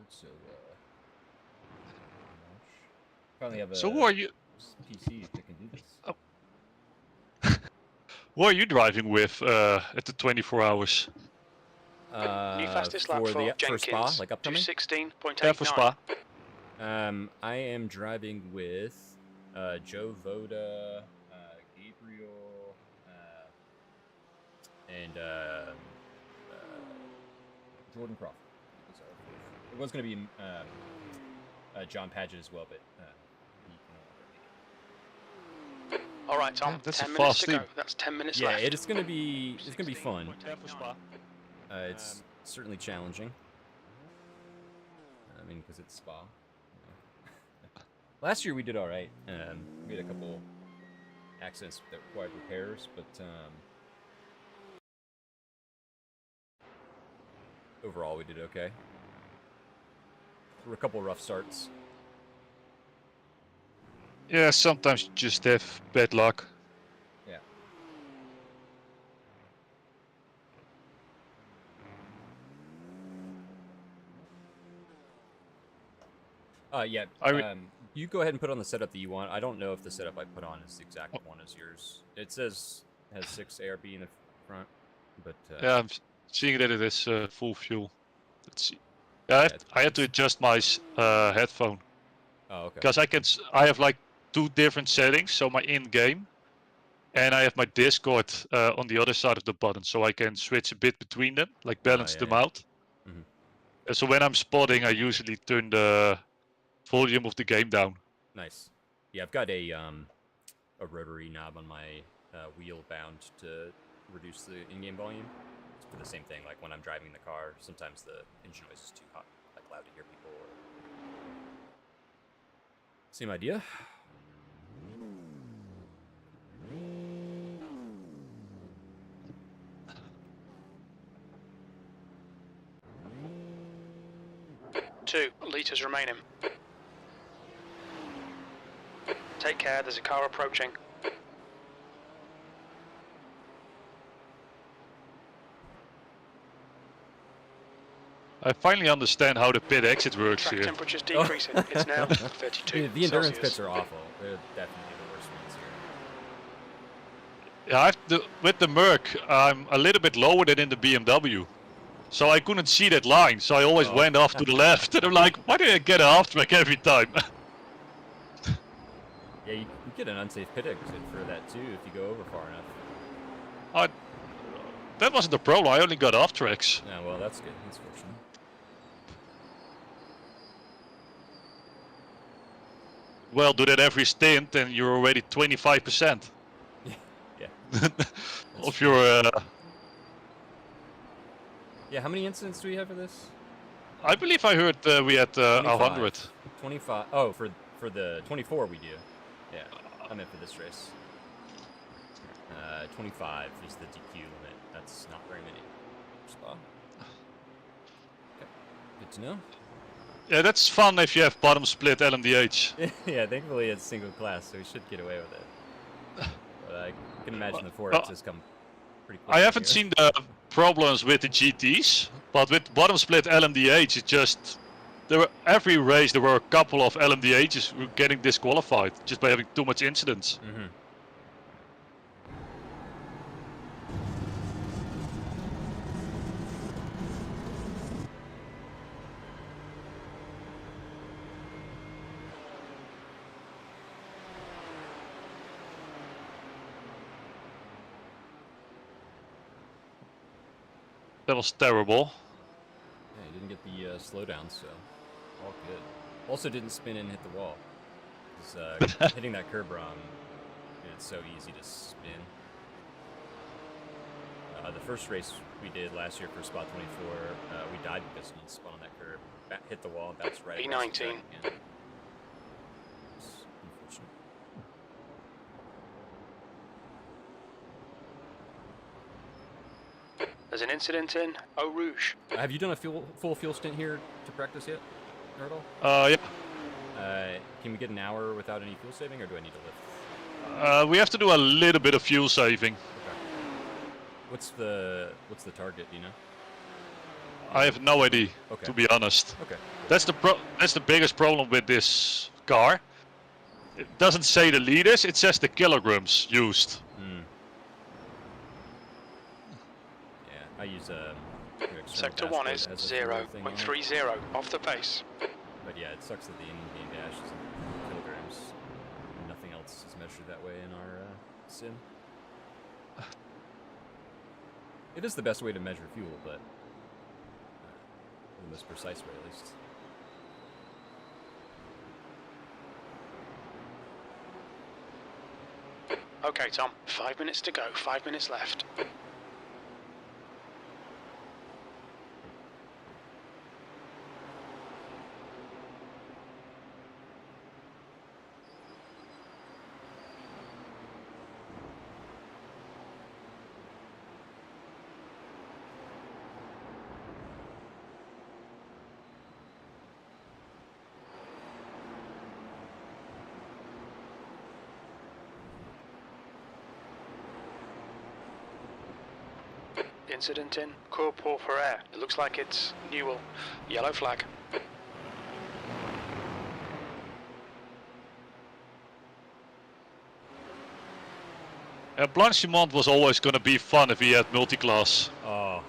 so finally have a So who are you? PC that can do this. Oh. Who are you driving with at the 24 hours? New fastest lap for Jenkins, Spa, like upcoming? 2:16.89. Yeah, for Spa. I am driving with Joe Voda, Gabriel, and Jordan Crawford. It was going to be John Padgett as well, but he can All right, Tom. Yeah, that's 10 a minutes fast to go. team. That's 10 minutes yeah, left. it's going to be fun. Yeah, for Spa. It's certainly challenging. I mean, because it's Spa. You know. Last year we did all right. We had a couple accidents that required repairs, but overall we did okay. There were a couple rough starts. Yeah, sometimes you just have bad luck. Yeah. Yeah. You go ahead and put on the setup that you want. I don't know if the setup I put on is the exact one as yours. It says has 6 ARB in the front, but yeah, I'm seeing that it is full fuel. Let's see. Yeah, I had to adjust my headphone. Oh, okay. Because I have like 2 different settings. So my in-game, and I have my Discord on the other side of the button, so I can switch a bit between them, like balance them out. Mm-hmm. So when I'm spotting, I usually turn the volume of the game down. Nice. Yeah, I've got a rotary knob on my wheel bound to reduce the in-game volume. It's for the same thing, like when I'm driving the car, sometimes the engine noise is too hot, like loud to hear people. Same idea. Two litres remaining. Take care, there's a car approaching. I finally understand how the pit exit works Track here. temperature's decreasing. It's now 32 The endurance Celsius. pits are awful. They're definitely the worst ones here. Yeah, with the Merc, I'm a little bit lower than in the BMW. So I couldn't see that line, so I always went off to the left. And I'm like, why do I get an half track every time? Yeah, you get an unsafe pit exit for that too if you go over far enough. That wasn't the problem, I only got off tracks. Yeah, well, that's good. That's fortunate. Well, do that every stint and you're already 25%. Yeah. Of your... Yeah, how many incidents do we have for this? I believe I heard we had 100. 25. Oh, for the 24 we do. Yeah, I meant for this race. 25 is the DQ limit. That's not very many. Spa. Okay. Good to know. Yeah, that's fun if you have bottom split LMDH. Yeah, thankfully it's single class, so we should get away with it. But I can imagine the 4Xs come pretty quick. I haven't seen the problems with the GTs, but with bottom split LMDH, it just... every race there were a couple of LMDHs who were getting disqualified just by having too much incidents. Mm-hmm. That was terrible. Yeah, you didn't get the slowdown, so all good. Also didn't spin and hit the wall. Hitting that curb wrong, it's so easy to spin. The first race we did last year for Spot 24, we died because he spun on that curb, hit the wall, and bounced right. B19. It's unfortunate. There's an incident in Eau Rouge. Have you done a full fuel stint here to practice yet, Nerdle? Yeah. Can we get an hour without any fuel saving, or do I need to lift? We have to do a little bit of fuel saving. Okay. What's the target? Do you know? I have no idea, Okay. to be honest. Okay. That's the biggest problem with this car. It doesn't say the liters, it says the kilograms used. Yeah, I use Sector 1 is 0.30 off the pace. But yeah, it sucks that the in-game dash is in kilograms. Nothing else is measured that way in our sim. It is the best way to measure fuel, but the most precise way at least. Okay, Tom, 5 minutes to go, 5 minutes left. Incident in Courport for air. It looks like it's Newell. Yellow flag. Blanchiment was always gonna be fun if he had multiclass. Oh,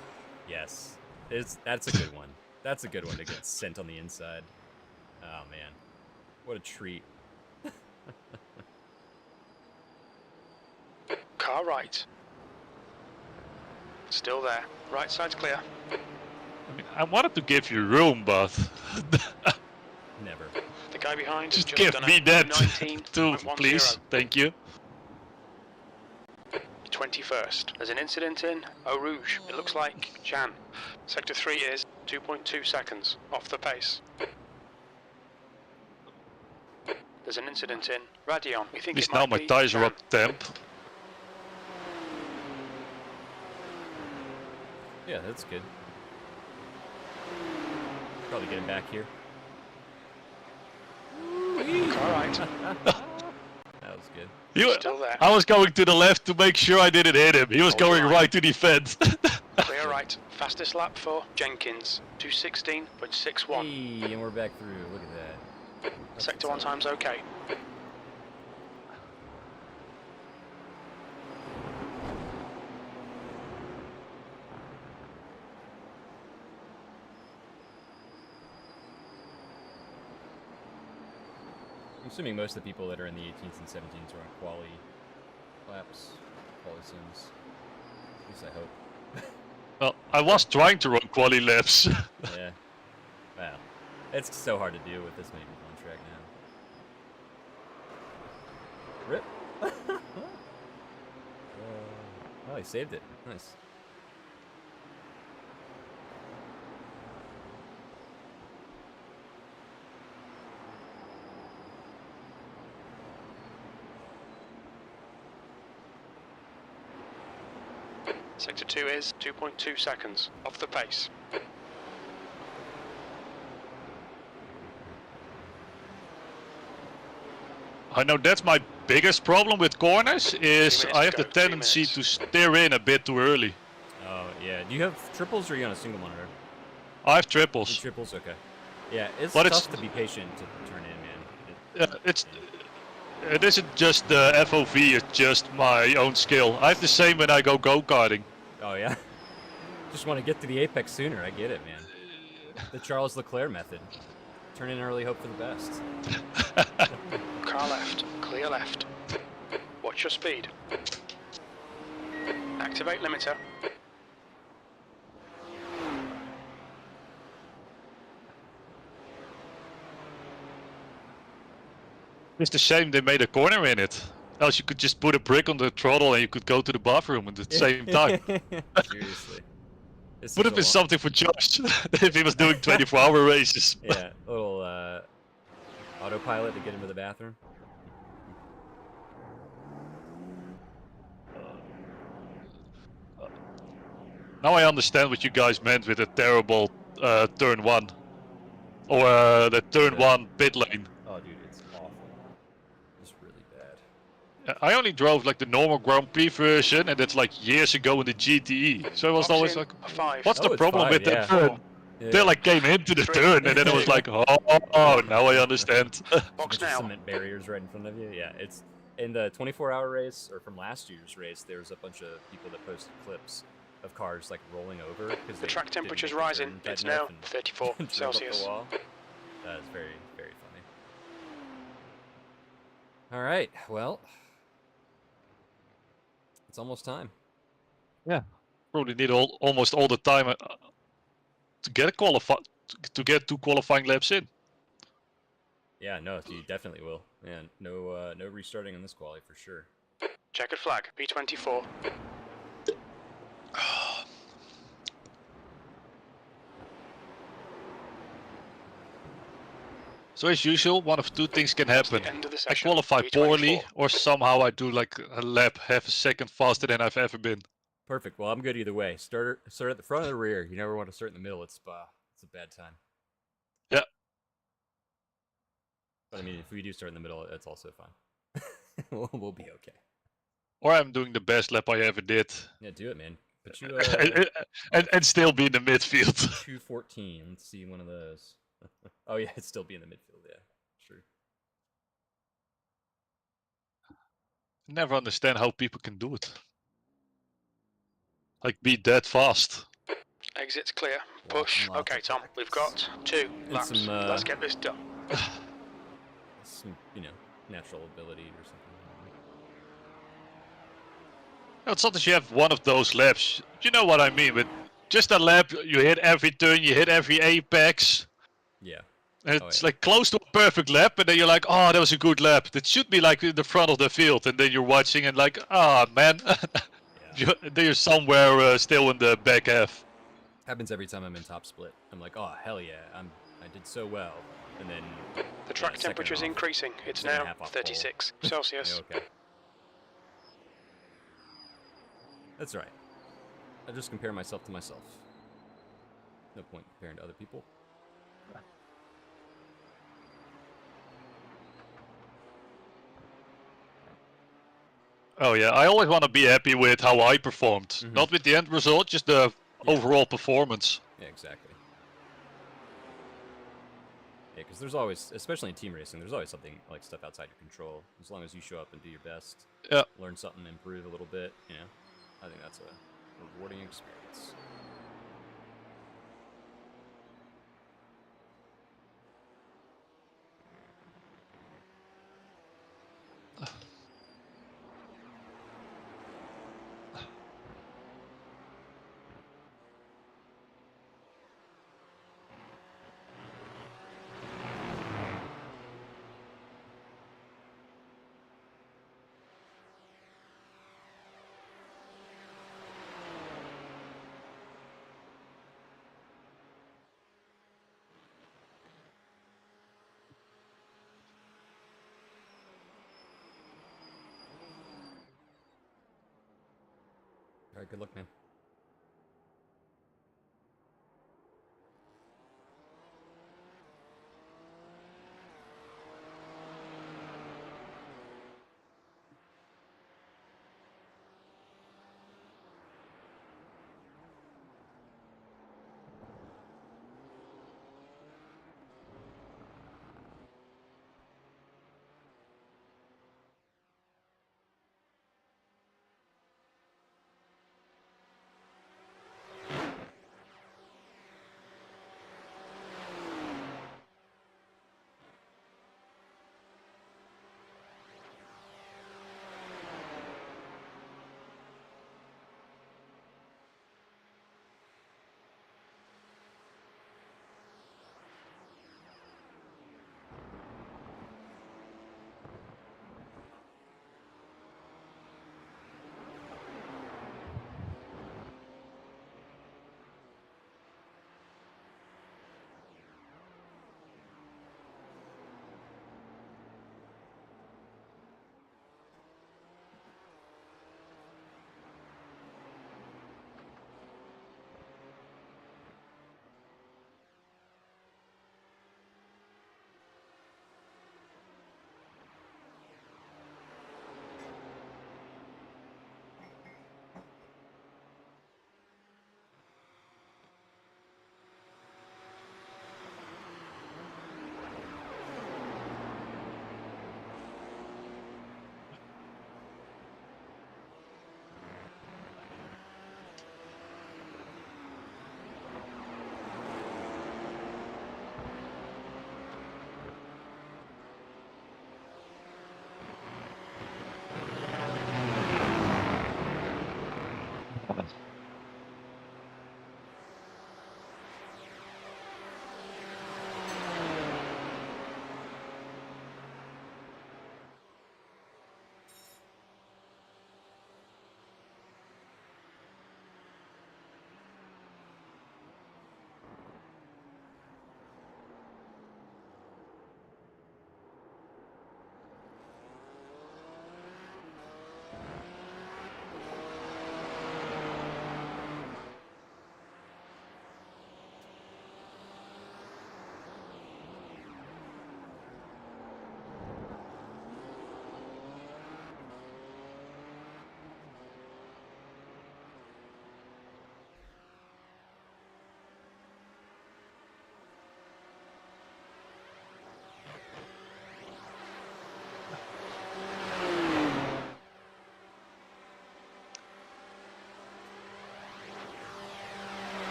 yes. That's a good one. That's a good one to get sent on the inside. Oh man, what a treat. Car right. Still there. Right side's clear. I mean, I wanted to give you room, but Never. The guy behind just has give done me a that 19.10. too, please. Thank you. 21st. There's an incident in Eau Rouge. It looks like Jan. Sector 3 is 2.2 seconds off the pace. There's an incident in Radion. We At think least it now might my be tires are Jan. up temp. Yeah, that's good. Probably get him back here. Car right. That was good. Still there. I was going to the left to make sure I didn't hit him. He was Hold going the line. right to the fence. Clear right. Fastest lap for Jenkins. 2:16.61. Hey, and we're back through. Look at that. That's Sector 1 what's up. time's okay. I'm assuming most of the people that are in the 18s and 17s are on quali laps, quali sims. At least I hope. Well, I was trying to run quali laps. Yeah. Wow. It's so hard to do with this many people on track now. Rip. Oh, he saved it. Nice. Sector 2 is 2.2 seconds off the pace. I know that's my biggest problem with corners is 3 minutes I have to the go, 3 tendency minutes. to steer in a bit too early. Oh, yeah. Do you have triples or are you on a single monitor? I have You triples. triples? Okay. Yeah, it's But tough it's- to be patient to turn in, man. It isn't just the FOV, it's just my own skill. I have the same when I go go-karting. Oh, yeah? Just want to get to the apex sooner. I get it, man. The Charles Leclerc method. Turn in early, hope for the best. Car left. Clear left. Watch your speed. Activate limiter. It's a shame they made a corner in it. Else you could just put a brick on the throttle and you could go to the bathroom at the same time. Seriously. This Would is have been a lo- something for Josh if he was doing 24-hour races. Yeah, a little autopilot to get into the bathroom. Now I understand what you guys meant with a terrible turn 1. Or the turn Yeah. 1 pit lane. Oh, dude, it's awful. It's really bad. I only drove like the normal Grand Prix version and that's like years ago in the GTE. So I was always Option like, 5. what's Oh, the it's problem fine, with yeah. that turn? They like came into the 3. turn, and then it was like, oh, now I understand. There's a Box bunch of now. cement barriers right in front of you. Yeah, it's in the 24-hour race, or from last year's race. There's a bunch of people that posted clips of cars like rolling over because The track temperature's rising. It's now 34 Celsius. The wall. That is very, very funny. All right, well, it's almost time. Yeah, probably need almost all the time to get to get 2 qualifying laps in. Yeah, no, you definitely will. Man, no restarting on this quali for sure. Checkered flag, P24. So as usual, one of 2 things can happen. End of the I session. qualify P24. poorly, or somehow I do like a lap half a second faster than I've ever been. Perfect. Well, I'm good either way. Start at the front or the rear. You never want to start in the middle. It's a bad time. Yeah. But I mean, if we do start in the middle, that's also fine. we'll be okay. Or I'm doing the best lap I ever did. Yeah, do it, man. But you and still be in the midfield. 214. Let's see one of those. Oh yeah, it'd still be in the midfield. Yeah, true. Never understand how people can do it. Like be that fast. Exit's clear. Lots Push. and lots Okay, of Tom, we've got 2 laps. some, Let's get this done. Some, natural ability or something. It's not that you have one of those laps. You know what I mean? But just a lap, you hit every turn, you hit every apex. Yeah. And Oh, it's yeah. like close to a perfect lap, and then you're like, oh, that was a good lap. That should be like in the front of the field, and then you're watching and like, ah, man, Yeah. you're somewhere still in the back half. Happens every time I'm in top split. I'm like, oh hell yeah, I did so well, and then The track temperature is increasing. It's second now half off 36 Celsius. okay. That's right. I just compare myself to myself. No point comparing to other people. Oh yeah, I always want to be happy with how I performed, not with the end result, just the overall performance. Yeah, exactly. Yeah, because there's always, especially in team racing, there's always something like stuff outside your control. As long as you show up and do your best, Yeah. learn something, improve a little bit, I think that's a rewarding experience. All right, good luck, man.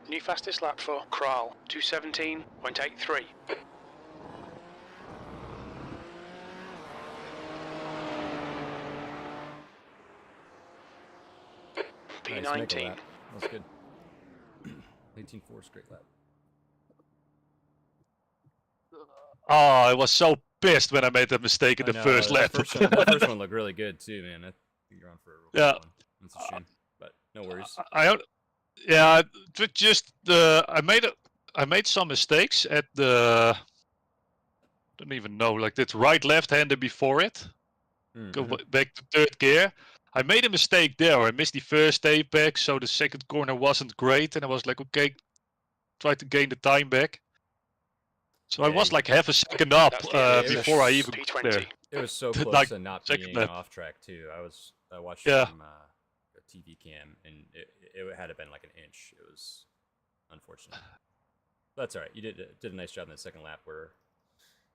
New fastest lap for Kral, 2:17.83. Nice, P19. make a lap. That was good. 18.4 straight lap. Oh, I was so pissed when I made that mistake in I the know, first lap. That first one looked really good too, man. I think you're on for a real Yeah. good one. That's a shame, but no worries. Yeah, just I made some mistakes at the. Don't even know, like that right left-hander before it. Go back to third gear. I made a mistake there. I missed the first apex, so the second corner wasn't great, and I was like, okay, try to gain the time back. So I was like half a second up before I even got there. It was so close Like, to not second being lap. off track too. I watched Yeah. from a TV cam, and it had been like an inch. It was unfortunate. But that's all right. You did a nice job in the second lap. We're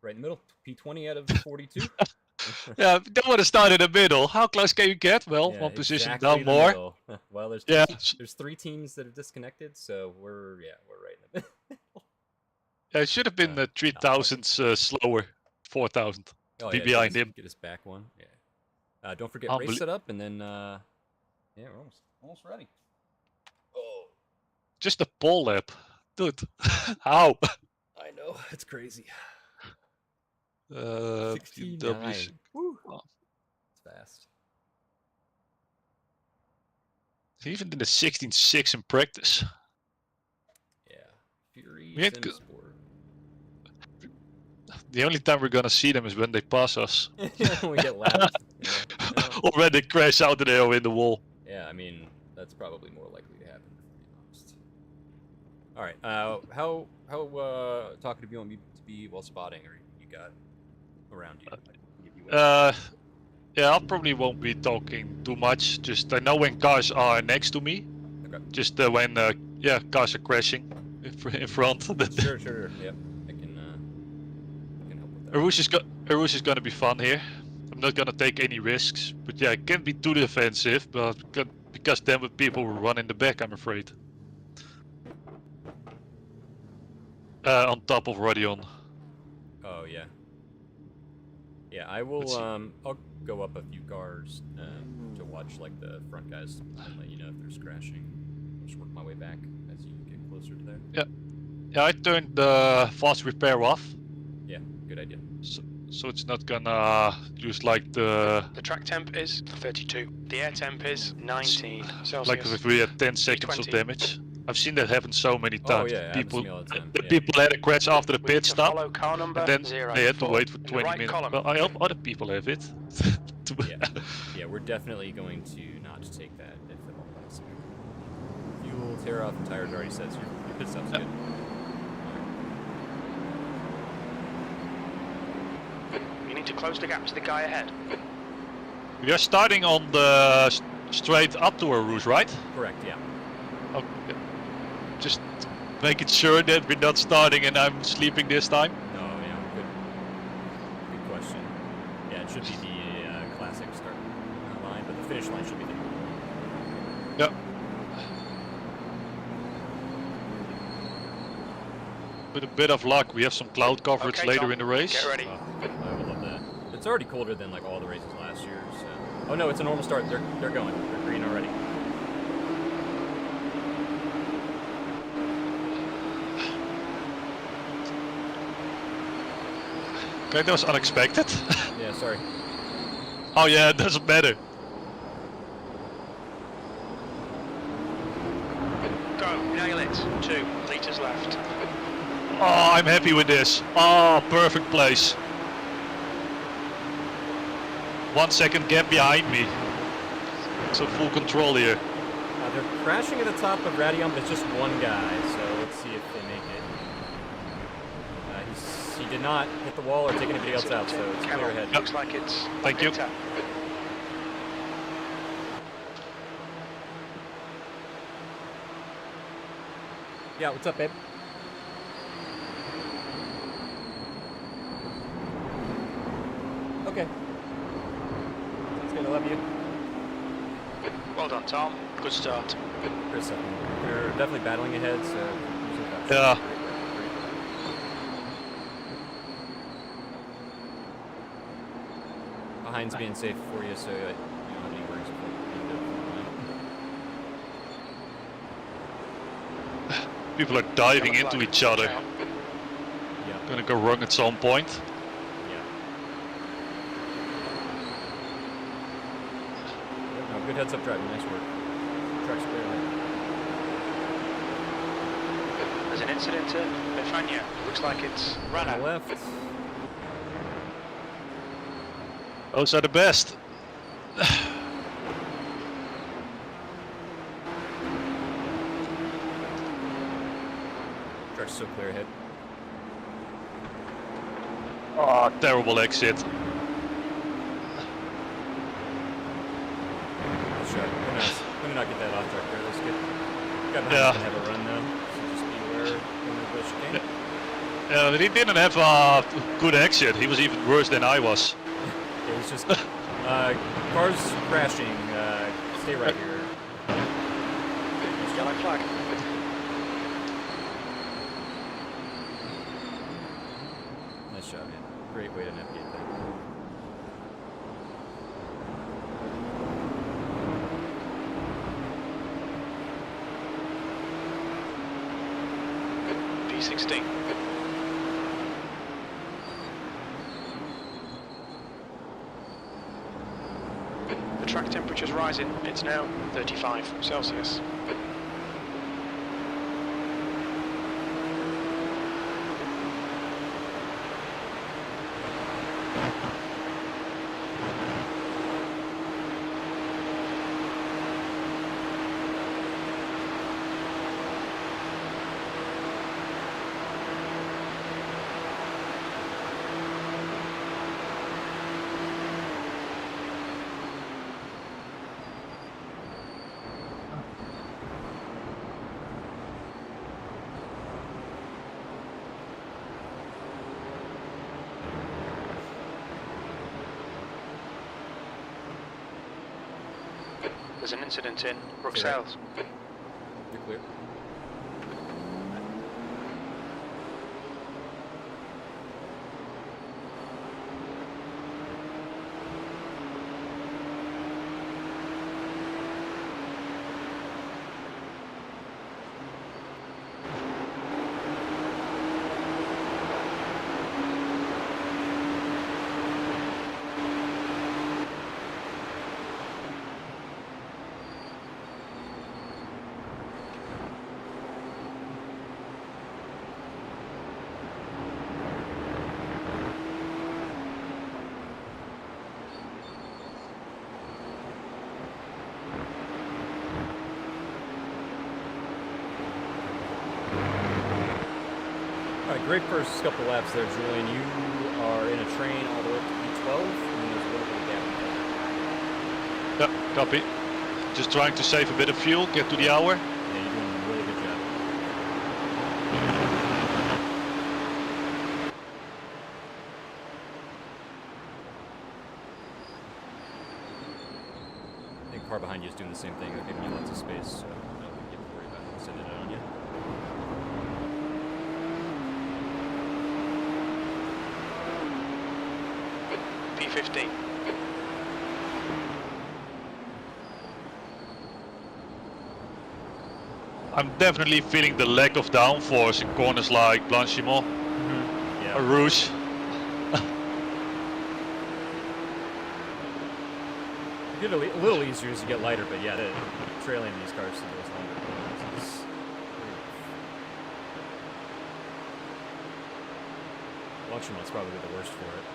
right in the middle. P20 out of 42. Yeah, don't want to start in the middle. How close can you get? Well, Yeah, one position exactly down the more. middle. Well, there's 3 teams that have disconnected, so we're right in the middle. Yeah, it should have been 3,000 slower, 4,000 to be behind him. Get us back one. Yeah. Don't forget race setup, and then yeah, we're almost ready. Oh, just a pole lap, dude. How? I know, it's crazy. 69. Woo. It's fast. He even did a 16.6 in practice. Yeah, Fury We had Sim Sport. The only time we're gonna see them is when they pass us. When we get lapped. Yeah. Or when they crash out of there or in the wall. Yeah, I mean, that's probably more likely to happen, to be honest. All right, how talkative you want me to be while spotting, or you got around you? Yeah, I probably won't be talking too much. Just I know when cars are next to me. Okay. Just when cars are crashing in front. Sure. Yep, I can help with that. Arush is gonna be fun here. I'm not gonna take any risks, but yeah, it can't be too defensive, but because then with people will run in the back, I'm afraid. On top of Rodion. Oh yeah. Yeah, I will. I'll go up a few cars to watch like the front guys and let you know if there's crashing. I'll just work my way back as you get closer to there. Yeah, I turned the fast repair off. Yeah, good idea. So it's not gonna use like the track temp is 32. The air temp is 19 Celsius. Like if we had 10 seconds of damage. I've seen that happen so many times. Oh yeah, people, all the time. People had a crash after the pit stop, car number and then 0, they had to 4. wait for 20 right minutes. column. Well, I hope other people have it. Yeah, we're definitely going to not take that if at all possible. Fuel, tear off, and tires already says your pit stop's good. You need to close the gap to the guy ahead. We are starting on the straight up to our route, right? Correct, yeah. Okay. Just making sure that we're not starting and I'm sleeping this time. No, yeah, good question. Yeah, it should be the classic start line, but the finish line should be there. Yeah. With a bit of luck, we have some cloud coverage later Tom, in the race. Get ready. I would love that. It's already colder than like all the races last year. So. Oh no, it's a normal start. They're going. They're green already. Okay, that was unexpected. Yeah, sorry. Oh yeah, it doesn't matter. Go, nail it. 2 liters left. Oh, I'm happy with this. Oh, perfect place. 1 second gap behind me. So full control here. They're crashing at the top of Radion, but it's just one guy. So let's see if they make it. He did not hit the wall or take anybody else out, so it's clear ahead. Looks like it's Thank you. Yeah, what's up, babe? Okay. Sounds good, I love you. Well done, Tom. Good start. Chris, you're definitely battling ahead, so usually that's Yeah. great. Behind's being safe for you, so you don't have any worries about People are diving Yellow into flag. each other. Watch out. Yeah. Gonna go wrong at some point. Yeah. No, good heads up driving. Nice work. Truck's clear. There's an incident in Befania. Looks like it's run On out. the left. Those are the best. Truck's so clear ahead. Oh, terrible exit. Good shot. Gonna not get that off track there. Let's get. Got behind Yeah. and have a run now. So just be aware when the bush came. Yeah, but he didn't have a good exit. He was even worse than I was. Yeah, he's just. Cars crashing. Stay right here. Yellow flag. Nice shot, man. Great way to navigate that. P16. The track temperature's rising. It's now 35 Celsius. There's an incident in Bruxelles. You're clear. All right, great first couple laps there, Julian. You are in a train all the way up to P12, and there's a little bit of gap. Yeah, copy. Just trying to save a bit of fuel, get to the hour. Yeah, you're doing a really good job. I think car behind you is doing the same thing. They're giving you lots of space, so I don't think you have to worry about sending it on you. P15. I'm definitely feeling the lack of downforce in corners like Blanchimont Yeah. or Rouge. Get a little easier as you get lighter, but yeah, trailing these cars to those longer corners is Blanchimont's probably the worst for it.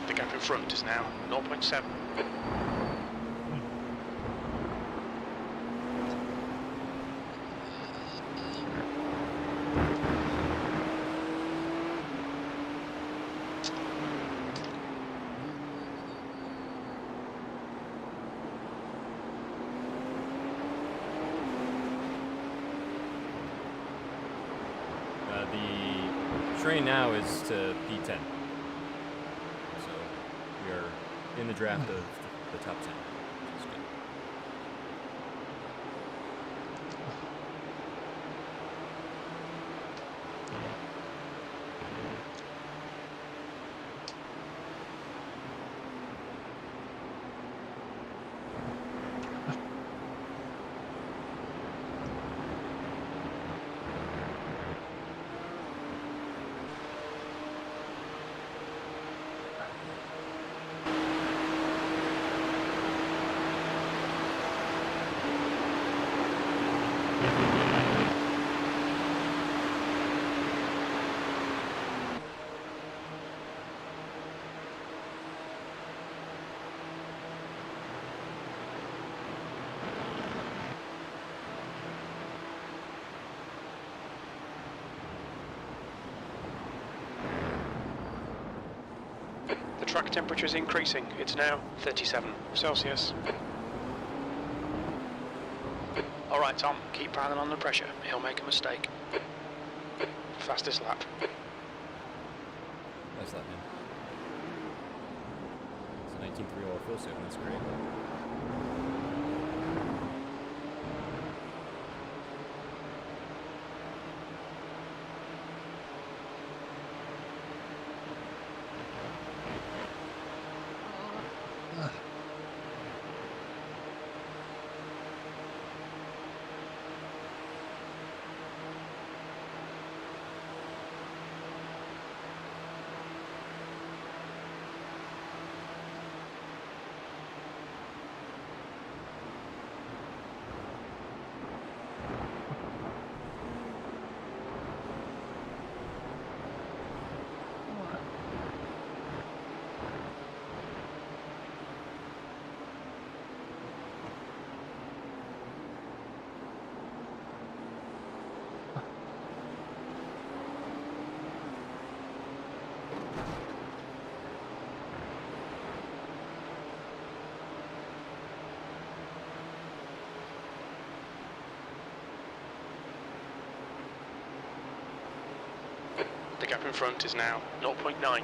The gap in front is now 0.7. The train now is to P10. in the draft of the top 10. Which is good. The track temperature is increasing. It's now 37 Celsius. Alright Tom, keep piling on the pressure. He'll make a mistake. Fastest lap. Nice lap, man. It's a 19.3 all fuel saving. That's great. The gap in front is now 0.9.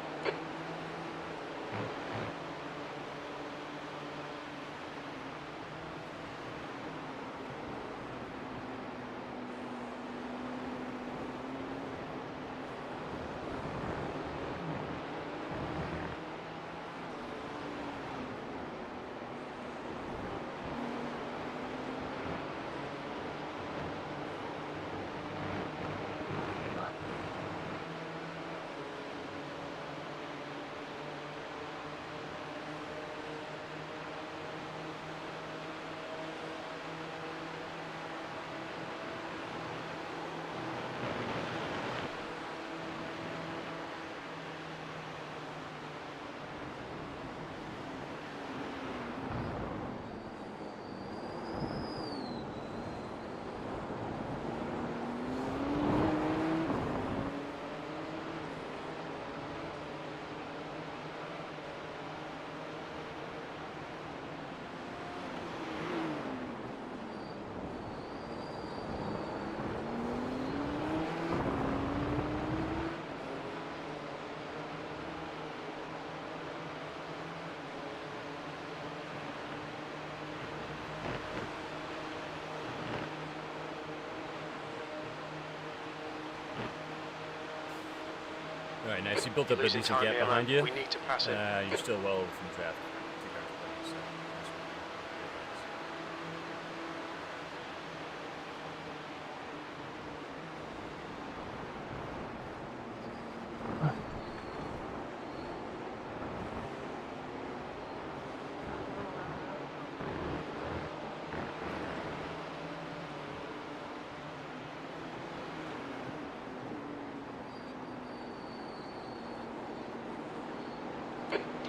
Alright, nice. You built up a Losing decent time gap here, behind man. you. We need to pass it. You're still well within the draft. Two cars behind you, so nice.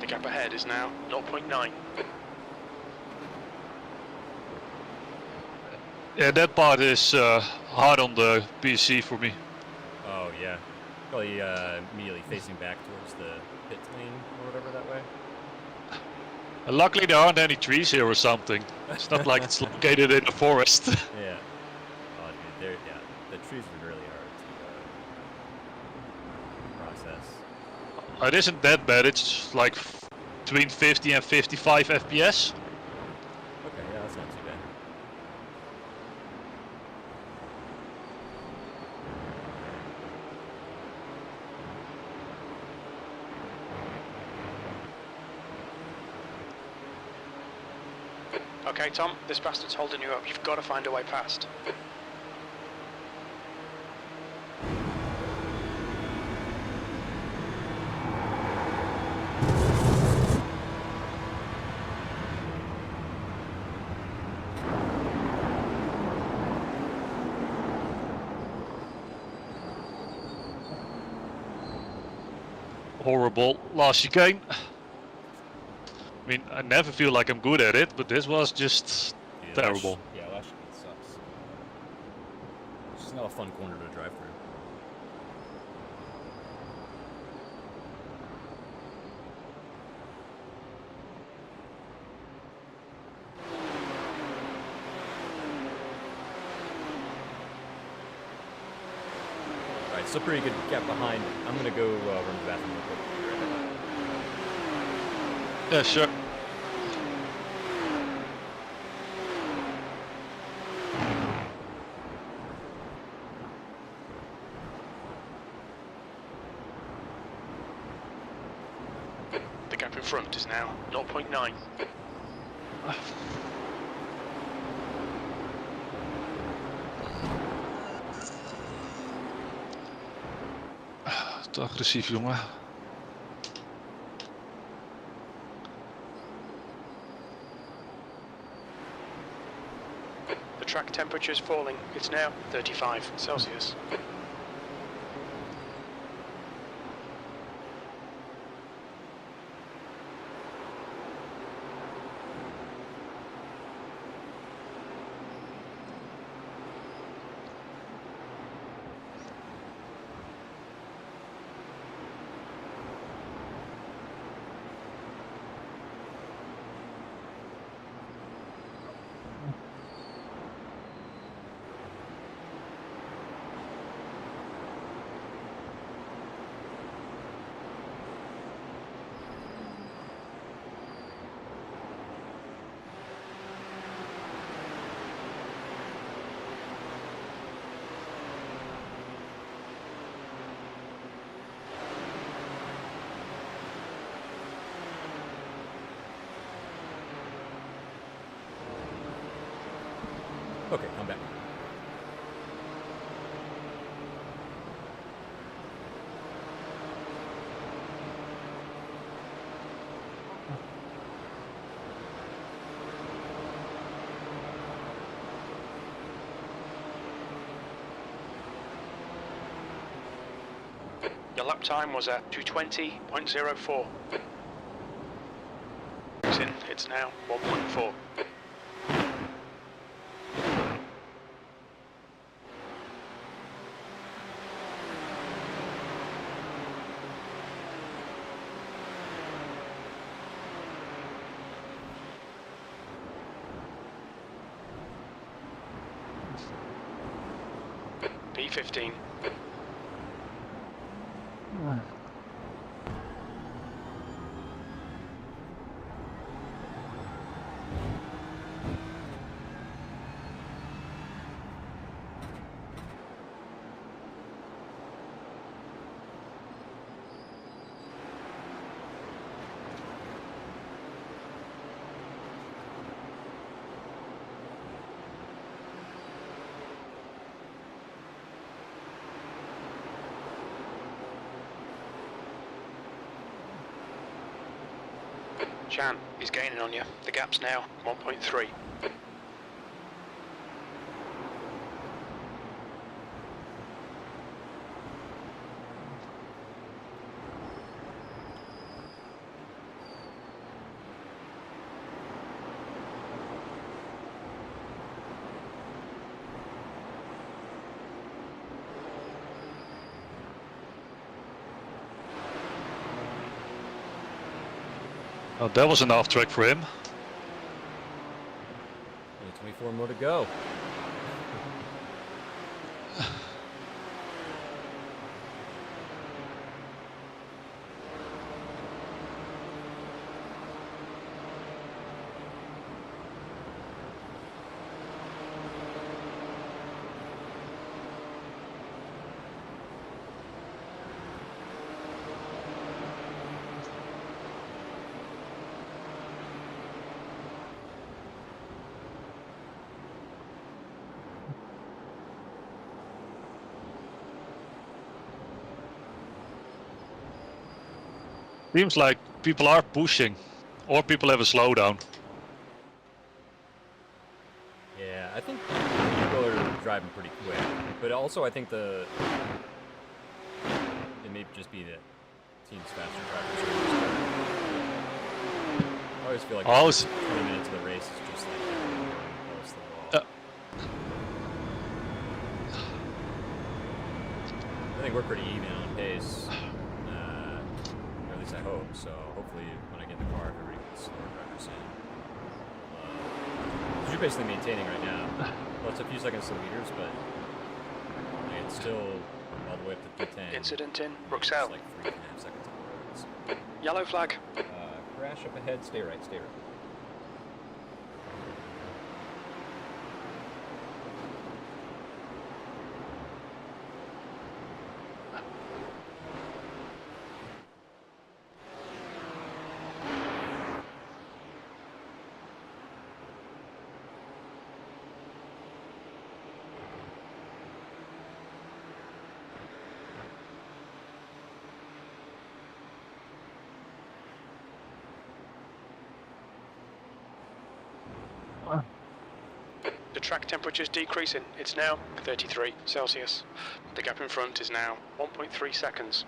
The gap ahead is now 0.9. Yeah, that part is hard on the PC for me. Oh, yeah. Probably immediately facing back towards the pit lane or whatever that way. Luckily there aren't any trees here or something. It's not like it's located in a forest. Yeah. Oh, dude, the trees are really hard to process. It isn't that bad, it's like between 50 and 55 FPS. Okay, yeah, that's not too bad. Okay, Tom, this bastard's holding you up. You've got to find a way past. Horrible last chicane. I mean, I never feel like I'm good at it, but this was just Yeah, terrible. Yeah, last chicane sucks. It's just not a fun corner to drive through. Alright, still pretty good gap behind. I'm gonna go run to the bathroom real quick. Be right back. Yeah, sure. The gap in front is now 0.9. Te agressief, jongen. The track temperature is falling. It's now 35 Celsius. Okay, I'm back. Your lap time was at 220.04. It's now 1.4. P15. Chan, he's gaining on you. The gap's now 1.3. Oh, that was an off track for him. Only 24 more to go. Seems like people are pushing, or people have a slowdown. Yeah, I think people are driving pretty quick, but also I think it may just be that teams faster drivers. I always feel like the first 20 minutes of the race is just like everyone going close to the wall. I think we're pretty even on pace, or at least I hope. So hopefully, when I get in the car, everybody gets slower drivers in. You're basically maintaining right now. Well, it's a few seconds to leaders, but it's still all the way up to P10. Incident in Bruxelles. It's like 3.5 seconds on the road. Yellow flag. Crash up ahead. Stay right. Stay right. The track temperature is decreasing. It's now 33 Celsius. The gap in front is now 1.3 seconds.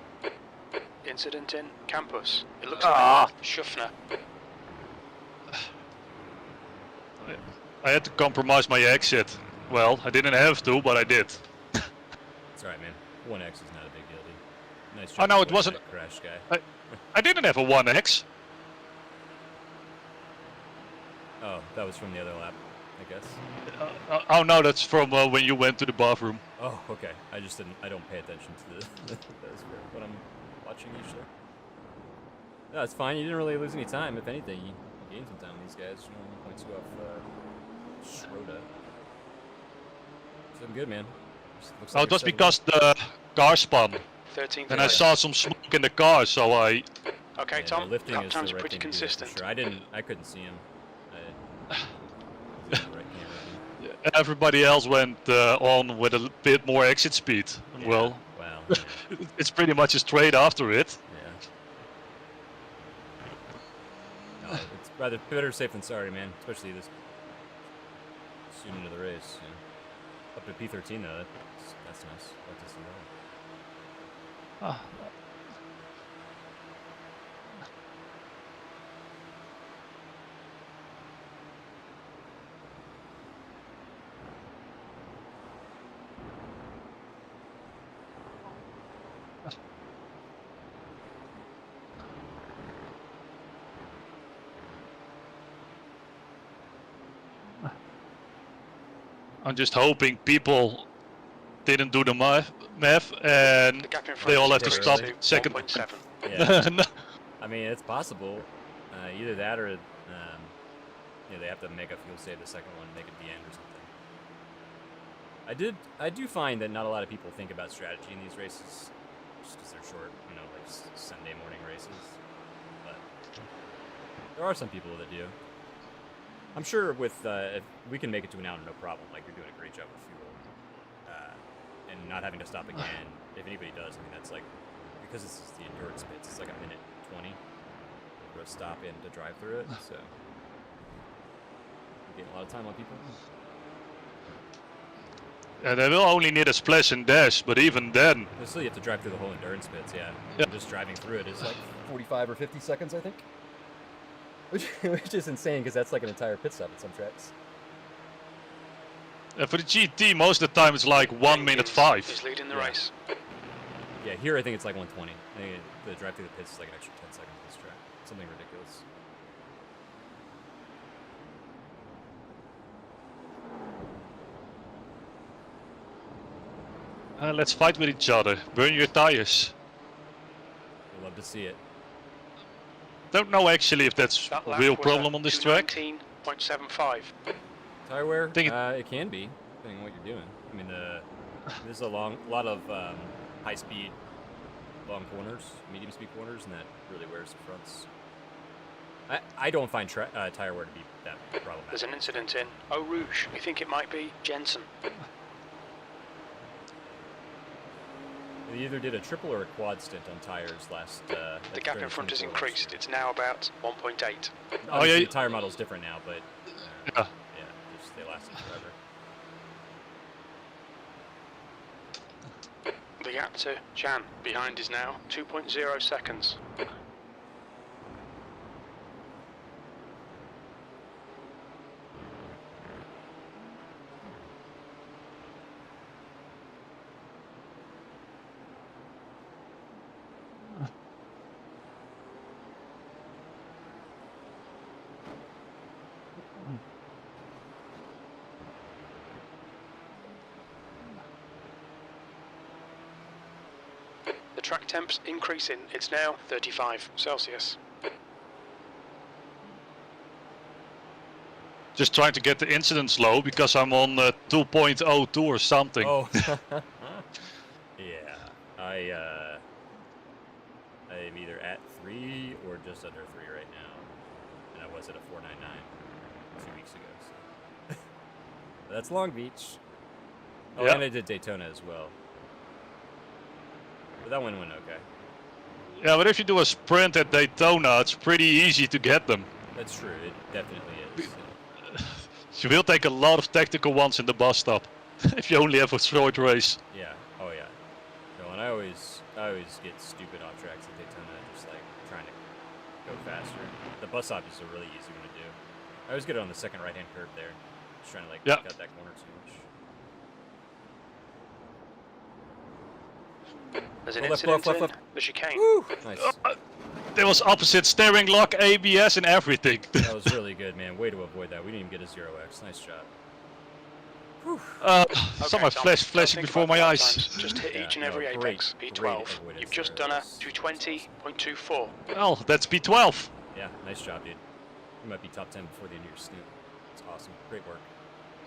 Incident in campus. It looks like Schuffner. I had to compromise my exit. Well, I didn't have to, but I did. It's alright, man. 1x is not a big deal, dude. Nice job. Oh no, it wasn't. Crash guy. I didn't have a 1x. Oh, that was from the other lap, I guess. Oh no, that's from when you went to the bathroom. Oh, okay. I just didn't. I don't pay attention to what I'm watching usually. No, it's fine. You didn't really lose any time. If anything, you gained some time. These guys, 1.2 off Schroeder. So I'm good, man. Oh, it was because the car spun. 13th. And I saw some smoke in the car, so I. Okay, Yeah, Tom. lifting Lap is times the are right pretty thing to do, for consistent. sure. I couldn't see him. The right camera. Everybody else went on with a bit more exit speed. Yeah, Well, yeah. it's pretty much a straight after it. Yeah. No, it's rather better safe than sorry, man. Especially this soon into the race. Yeah. Up to P13 though. That's nice. Like to see that. I'm just hoping people didn't do the math and The gap in front they all is have to stop decreased to second. 1.7. Yeah. No. I mean, it's possible. Either that or they have to make a fuel save the second one, make it the end or something. I do find that not a lot of people think about strategy in these races, just because they're short, like Sunday morning races. But there are some people that do. I'm sure if we can make it to an hour, no problem. Like, you're doing a great job with fuel, and not having to stop again. If anybody does, I mean, that's like, because this is the endurance pits, it's like a minute 20 for a stop in to drive through it. So you get a lot of time on people. And they will only need a splash and dash, but even then. Still, you have to drive through the whole endurance pits. Yeah. Yeah. Just driving through it is like 45 or 50 seconds, I think. Which is insane, because that's like an entire pit stop at some tracks. And for the GT, most of the time it's like 1 minute 5. He's leading the Yeah. race. Yeah, here I think it's like 120. I think the drive through the pits is like an extra 10 seconds this track. Something ridiculous. Let's fight with each other. Burn your tires. We'd love to see it. Don't know actually if that's That a lap real was problem on this track. 219.75. Tire wear? Think it can be, depending on what you're doing. I mean, there's a lot of high-speed, long corners, medium-speed corners, and that really wears the fronts. I don't find tire wear to be that problematic. There's an incident in Eau Rouge. We think it might be Jensen. They either did a triple or a quad stint on tires last. The gap in front has increased. It's now about 1.8. Oh yeah. The tire model's different now, but Yeah. just they lasted forever. The gap to Jan behind is now 2.0 seconds. The track temp's increasing. It's now 35 Celsius. Just trying to get the incidence low because I'm on 2.02 or something. Oh. Yeah. I'm either at 3 or just under 3 right now, and I was at a 4.99 2 weeks ago. So. That's Long Beach. Oh, Yeah. and I did Daytona as well. But that one went okay. Yeah, but if you do a sprint at Daytona, it's pretty easy to get them. That's true. It definitely is. You will take a lot of tactical ones in the bus stop if you only have a short race. Yeah. Oh yeah. No, and I always get stupid off tracks at Daytona, just like trying to go faster. The bus stop is a really easy one to do. I always get it on the second right-hand curve there, just trying to like Yeah. cut that corner too much. There's an Left, incident left, in left. the chicane. Woo! Nice. There was opposite steering lock, ABS, and everything. That was really good, man. Way to avoid that. We didn't even get a 0x. Nice job. Whew. Saw my Tom, flash don't flashing think before about my the eyes. times. Just hit Yeah, each and no, every great- apex. great P12. avoidance You've just there. done a That was 220.24. Well, that's P12. Yeah, nice job, dude. You might be top 10 before the end of your stint. It's awesome. Great work.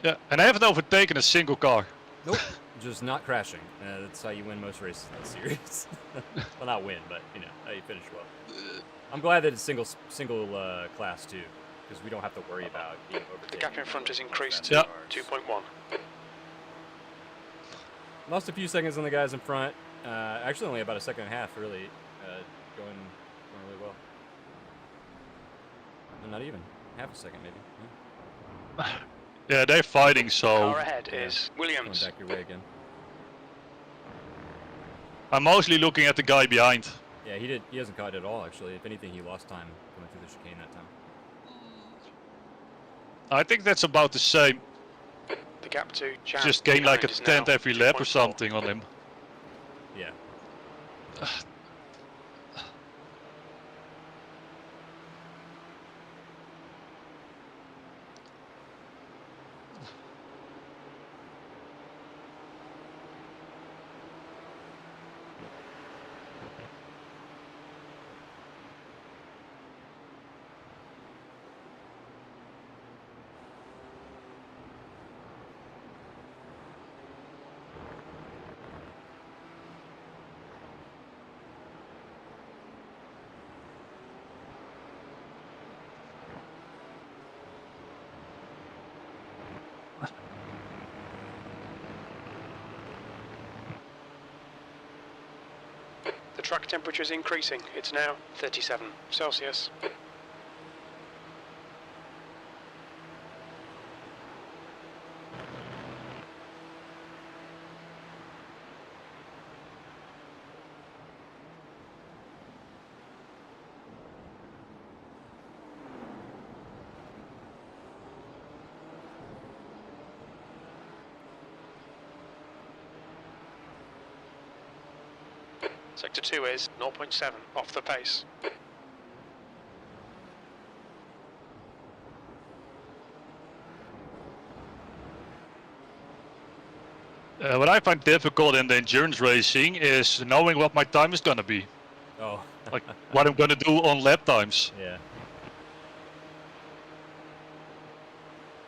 Yeah, and I haven't overtaken a single car. Nope. Just not crashing. That's how you win most races in the series. Well, not win, but you know how you finish well. I'm glad that it's single class too, because we don't have to worry about being overtaken. The gap in front has increased to Yeah. 2.1. Lost a few seconds on the guys in front. Actually, only about a second and a half, really, going really well. No, not even half a second, maybe. Yeah. Yeah, they're fighting, so Car ahead Yeah. is Going Williams. back your way again. I'm mostly looking at the guy behind. Yeah, he hasn't caught it at all, actually. If anything, he lost time going through the chicane that time. I think that's about the same. The gap to Jan Just gain like a behind is now tenth every lap or 2.4. something on him. Yeah. The track temperature is increasing. It's now 37 Celsius. Sector 2 is 0.7 off the pace. What I find difficult in the endurance racing is knowing what my time is gonna be. Oh. Like what I'm gonna do on lap times. Yeah.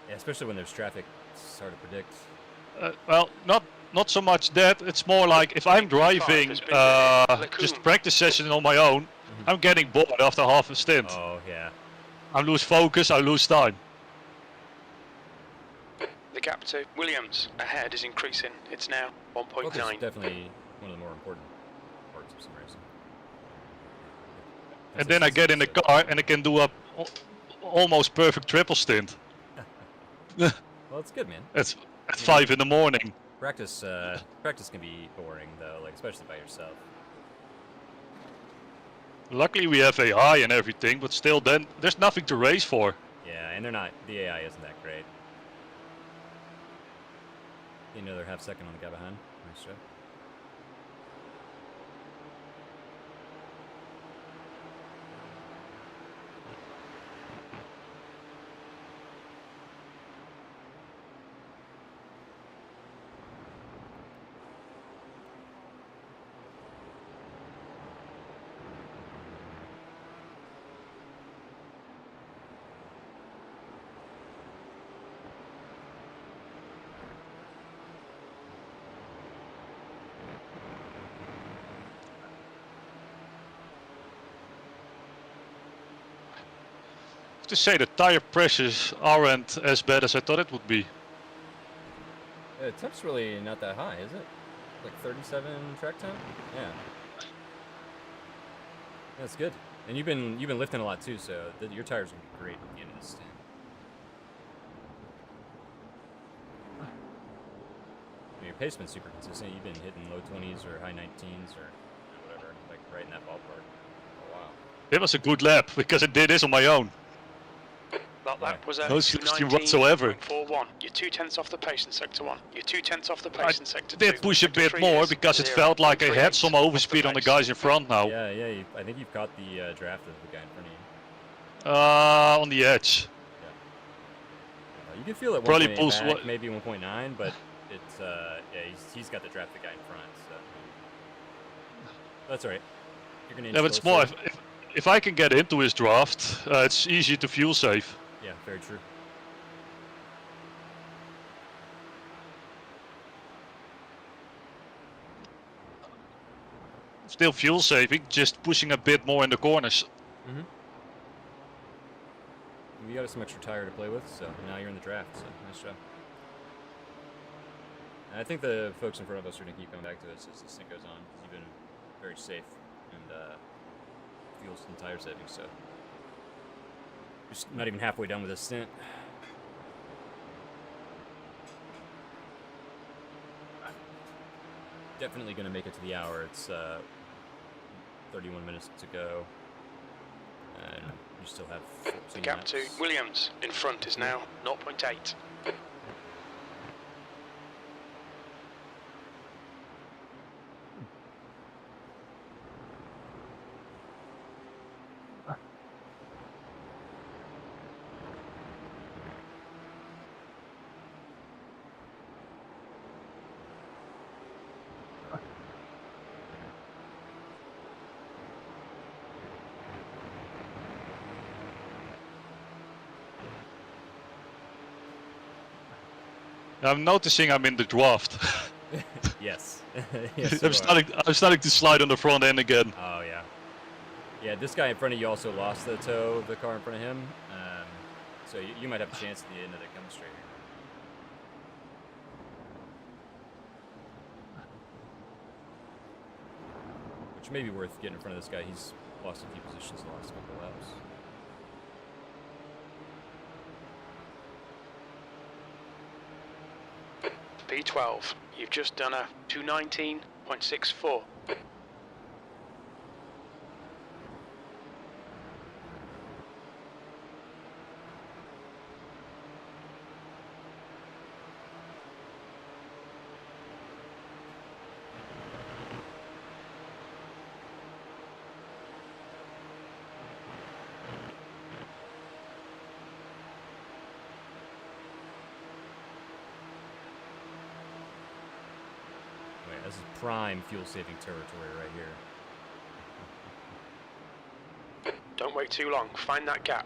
Yeah, especially when there's traffic, it's hard to predict. Well, not so much that. It's more like if I'm driving just practice session on my own, I'm getting bored after half a stint. Oh, yeah. I lose focus, I lose time. The gap to Williams ahead is increasing. It's now Focus is 1.9. definitely one of the more important of sim racing. And then I get in the car and I can do a almost perfect triple stint. Well, it's good, man. At 5 in the morning. Practice can be boring though, like especially by yourself. Luckily we have AI and everything, but still then there's nothing to race for. Yeah, and the AI isn't that great. Another half second on the guy behind. Nice job. To say the tire pressures aren't as bad as I thought it would be. The temp's really not that high, is it? Like 37 track time? Yeah. That's good. And you've been lifting a lot too, so your tires will be great at the end of this stint. Your pace has been super consistent. You've been hitting low 20s or high 19s or whatever, like right in that ballpark. Oh wow. It was a good lap because I did this on my own. That lap was at No suggestion whatsoever. 2:19.41. You're 2/10 off the pace in sector 1. You're 2/10 off the pace in sector 2. I did push a Sector bit 3 more is because it felt like I had some 0.38 overspeed on the pace. guys in front now. Yeah, I think you've caught the draft of the guy in front of you. On the edge. You can feel it. Probably 1.8 pulls back, what- maybe 1.9, but it's yeah, he's got the draft the guy in front. So that's all right. You're gonna. Yeah, but it's more if I can get into his draft, it's easy to fuel save. Yeah, very true. Still fuel saving, just pushing a bit more in the corners. Mm-hmm. You got some extra tire to play with, so now you're in the draft. So nice job. And I think the folks in front of us are gonna keep coming back to us as this thing goes on. You've been very safe and fuel and tire saving, so we're just not even halfway done with this stint. Definitely gonna make it to the hour. It's 31 minutes to go, and you still have 14 The gap laps. to Williams in front is now 0.8. I'm noticing I'm in the draft. Yes. Yes, I'm starting to slide on the front end again. Oh yeah. Yeah, this guy in front of you also lost the toe of the car in front of him, so you might have a chance at the end of the coming straight here. Which may be worth getting in front of this guy. He's lost a few positions the last couple of laps. P12. You've just done a 219.64. This is prime fuel-saving territory right here. Don't wait too long. Find that gap.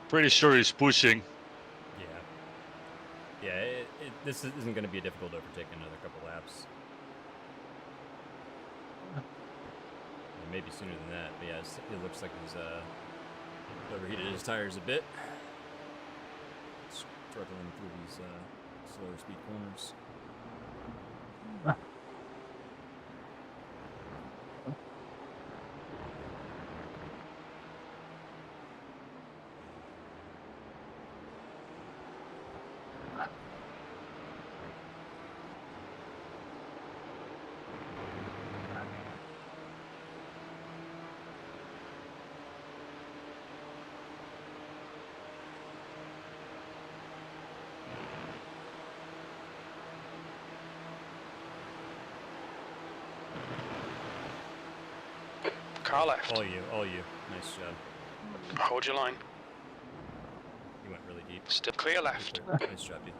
Pretty sure he's pushing. Yeah. Yeah, this isn't going to be a difficult overtake in another couple laps. Maybe sooner than that, but yeah, it looks like he's overheated his tires a bit. Struggling through these slower speed corners. Car left. All you. Nice job. Hold your line. You went really deep. Still clear left. Nice job, dude.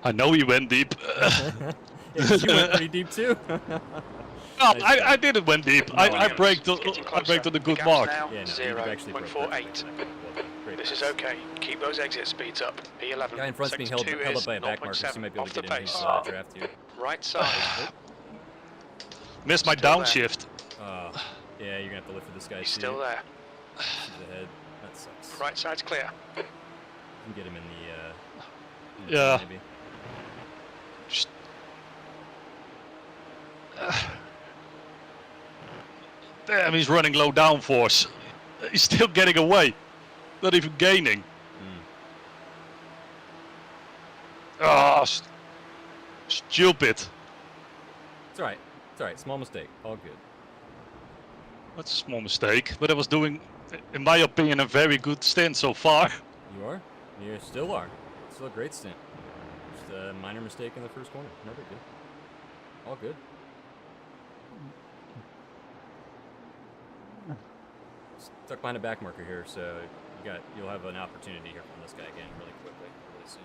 I know he went deep. Yeah, you went pretty deep too. No, Nice I job. didn't went deep. No, I no. braked Getting I braked on a The good gap's mark. now Yeah, no, you've actually broke that. 0.48. Well done. Great This is pass. okay. Keep those exit speeds up. P11. Guy in front's being held Sector up 2 by a is back marker, so you might be able 0.7 to off get the in his pace. draft here. Right side. Missed my Still there. downshift. Yeah, you're gonna have to lift for this guy He's too. still there. He's ahead. That sucks. Right side's clear. You can get him in the Yeah. maybe. Damn, he's running low downforce. He's still getting away. Not even gaining. Ah, stupid. It's alright. It's alright. Small mistake. All good. That's a small mistake, but I was doing, in my opinion, a very good stint so far. You are? You still are. Still a great stint. Just a minor mistake in the first corner. No big deal. All good. Stuck behind a back marker here, so you'll have an opportunity here from this guy again really quickly, really soon.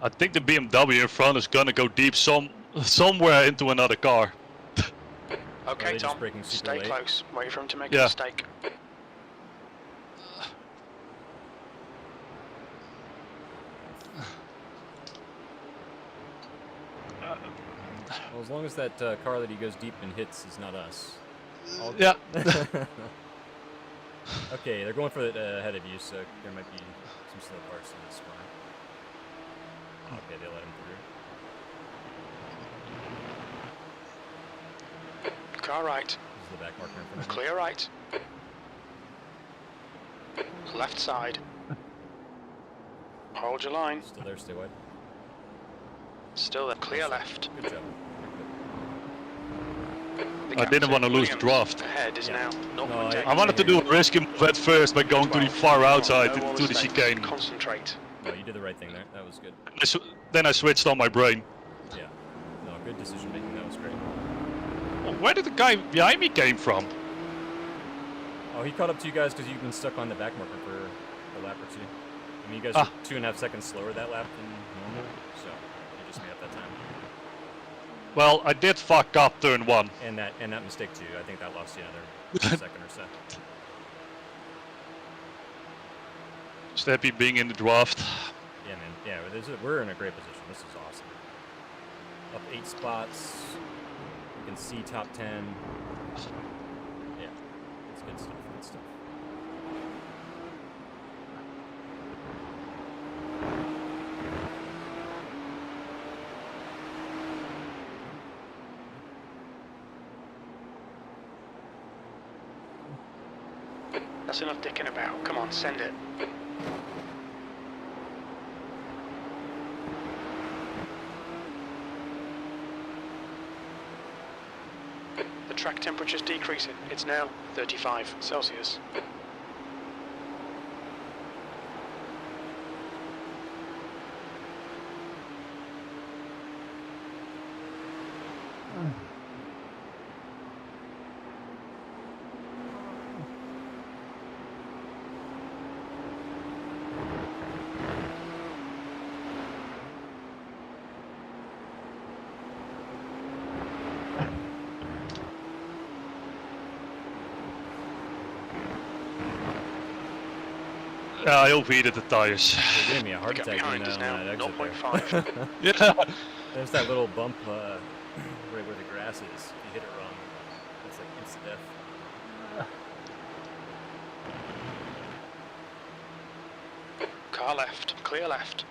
I think the BMW in front is gonna go deep somewhere into another car. Okay, just Tom. braking super Stay late? close. Wait for him to make Yeah. a mistake. Well, as long as that car that he goes deep and hits is not us. All good. Yeah. Okay, they're going for it ahead of you, so there might be some slow parts in this corner. Okay, they let him through. Car right. This is the back marker in front of you. Clear right. Left side. Hold your line. Still there, stay wide. Still there. Clear left. Good job. The I gap didn't want to lose the Williams draft. Ahead is now No, 0.8. I wanted to do a risky move at first by going to the far outside No more to the mistakes. chicane. Concentrate. No, you did the right thing there. That was good. Then I switched on my brain. Yeah. No, good decision making. That was great. Where did the guy behind me came from? Oh, he caught up to you guys because you've been stuck on the back marker for a lap or two. I mean, you guys Ah. were 2.5 seconds slower that lap than normal, so you just made up that time. Well, I did fuck up turn 1. And that mistake too. I think that lost you another second or so. Just happy being in the draft. Yeah, man. Yeah, we're in a great position. This is awesome. Up 8 spots. You can see top 10. Yeah, it's good stuff. Good stuff. That's enough dicking about. Come on, send it. The track temperature's decreasing. It's now 35 Celsius. I overheated the tires. You're giving me a The heart gap attack doing behind is that on now that exit there. 0.5. Yeah. There's that little bump right where the grass is. If you hit it wrong, it's like instant death. Car left, clear left.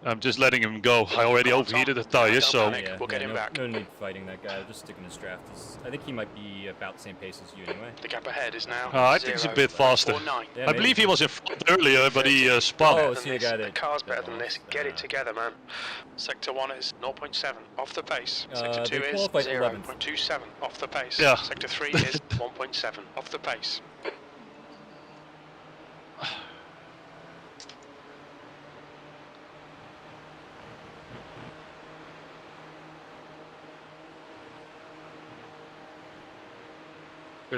I'm just letting him go. I already Come on, overheated the Tom. tires, Don't so panic. We'll get him no, back. No need fighting that guy. Just sticking his draft. I think he might be about the same pace as you anyway. The gap ahead is now I think he's a bit faster. 0.49. Yeah, I believe he was in front earlier, but he spun. Oh, Better see than the guy this. that The car's got better than this. lost, Get it together, man. Sector 1 is 0.7 off the pace. Sector 2 they is qualified 11th. 0.27 off the pace. Yeah. Sector 3 is 1.7 off the pace.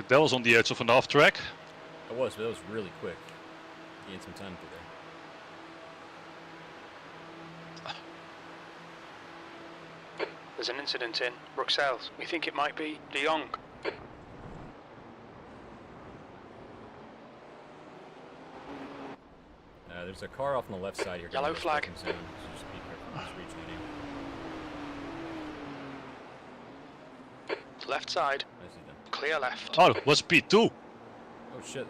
That was on the edge of an off track. It was, but that was really quick. Gained some time through there. There's an incident in Bruxelles. We think it might be De Jong. There's a car off on the left side here. Yellow flag. Zone, so just be careful. Just reach the name. Left side, I see them. clear left. Oh, it was P2. Oh shit.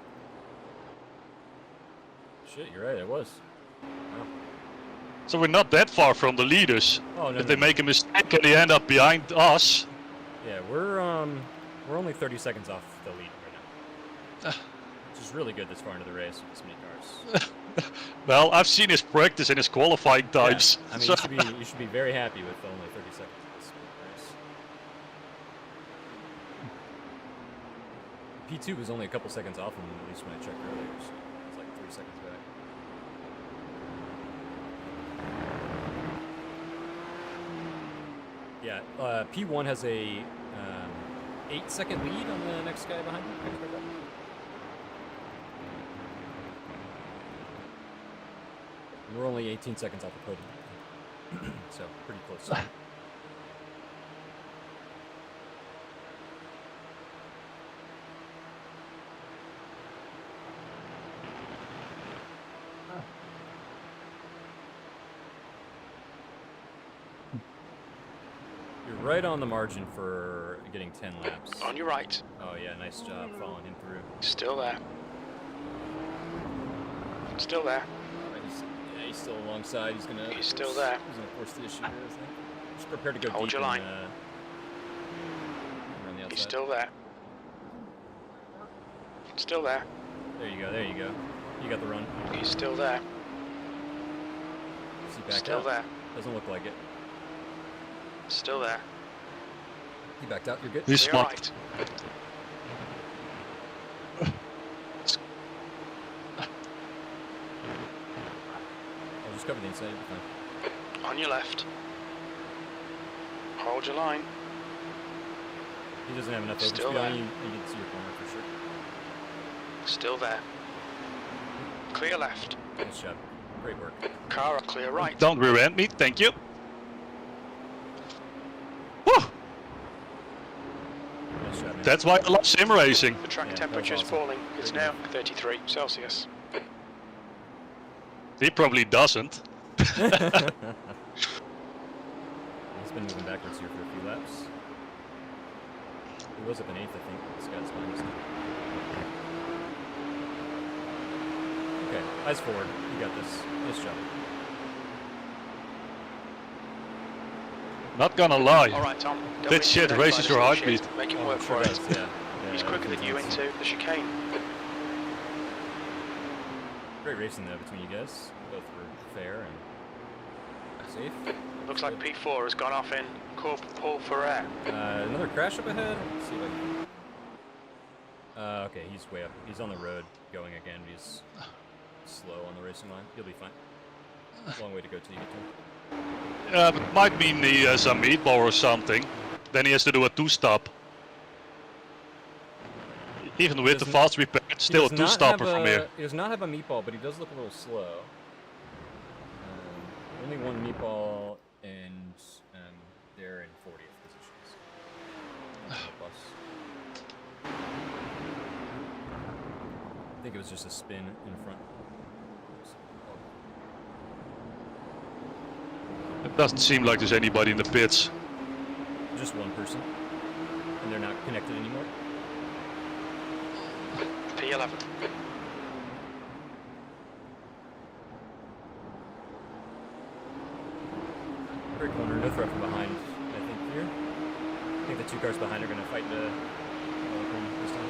Shit, you're right. It was. Wow. So we're not that far from the leaders. Oh no. If they make a mistake and they end up behind us. Yeah, we're only 30 seconds off the lead right now, which is really good this far into the race with this many cars. Well, I've seen his practice and his qualifying times. Yeah, I mean, so you should be very happy with only 30 seconds of this race. P2 was only a couple seconds off him, at least when I checked earlier, so it's like 3 seconds back. Yeah, P1 has a 8-second lead on the next guy behind him. We're only 18 seconds off the podium, so pretty close. You're right on the margin for getting 10 laps. On your right, Oh yeah, nice job following him through. still there. Still there. He's still alongside. He's still there. He's gonna force the issue here, I think. Just prepare to go Hold deep your line. around the outside. He's still there. Still there. There you go. There you go. You got the run. He's still there. Is he back Still out? there. Doesn't look like it. Still there. He backed out. You're good. he's Clear smart. right. I'll just cover the inside. You'll be fine. On your left. Hold your line. He doesn't have enough open Still speed on there. you. You can see your corner for sure. Still there. Clear left. Nice job. Great work. Car up clear right. Don't rear end me, thank you. Whew, Nice job, man. that's why I love sim racing. The track Yeah, that temperature is was awesome. falling. It's Great now 33 Celsius. He probably doesn't. He's been moving backwards here for a few laps. He was up in 8th, I think. This guy's behind us now. Okay, eyes forward. You got this. Nice job. Not gonna lie. All right, Tom. Don't That be shit intimidated by raises this your little heartbeat. shit. Make him Oh, work it for sure it. does, yeah. He's quicker than you intense. into the chicane. Great racing though between you guys. Both were fair and safe. Looks like P4 has gone off in Paul for air. Another crash up ahead. Let's see if I can... okay, he's way up. He's on the road going again. He's slow on the racing line. He'll be fine. Long way to go till you get to him. But might mean he has a meatball or something. Then he has to do a two-stop. Even with the Doesn't- fast repair, it's still a He does not two-stopper have from a- here. He does not have a meatball, but he does look a little slow. Only one meatball, and they're in 40th positions. Bus. think it was just a spin in front. It doesn't seem like there's anybody in the pits. Just one person. And they're not connected anymore. P11. Great corner, no threat from behind, I think, here. I think the two cars behind are going to fight the this time.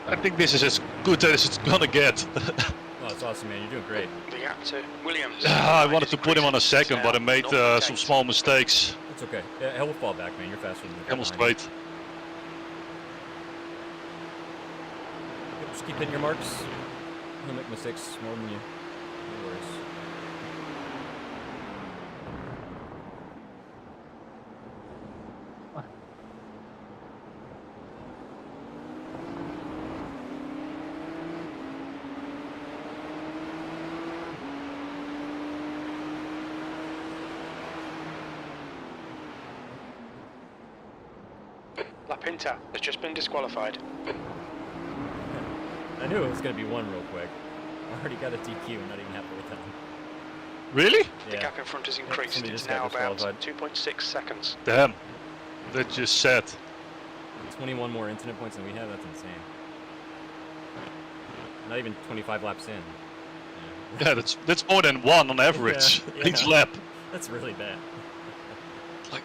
I think this is as good as it's gonna get. Oh, it's awesome, man. You're doing great. The gap to Williams. I wanted to put him on a second, but I made some small mistakes. It's okay. Yeah, he'll fall back, man. You're faster than the guy Almost behind straight. you. Just keep hitting your marks. He'll make mistakes more than you. No worries. La Pinta has just been disqualified. I knew it was going to be one real quick. I already got a DQ and not even halfway done. Really? The Yeah. gap in front has increased. somebody It's just got now about disqualified. 2.6 seconds. Damn. That just sad. 21 more incident points than we have. That's insane. Not even 25 laps in. Yeah, that's more than one on average Yeah, each yeah. lap. That's really bad. Like,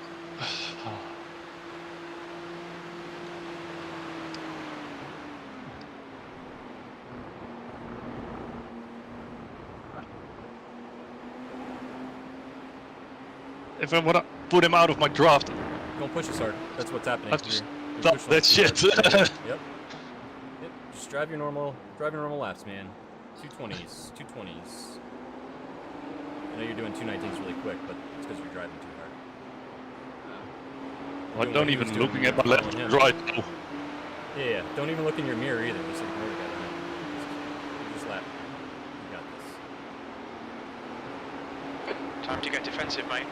if I wanna put him out of my draft, Don't push as hard. That's what's happening. I've just You're stop pushing that us too shit. hard. Yep. Yep. Just drive your normal laps, man. 220s, 220s. I know you're doing 219s really quick, but it's because you're driving too hard. I Doing don't what he was even doing, looking at my left following him. and right now. Yeah, yeah. Don't even look in your mirror either. Just ignore the guy behind you. Just lap. You got this. Time to get defensive, mate.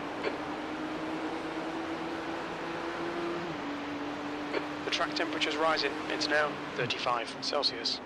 The track temperature's rising. It's now 35 Celsius.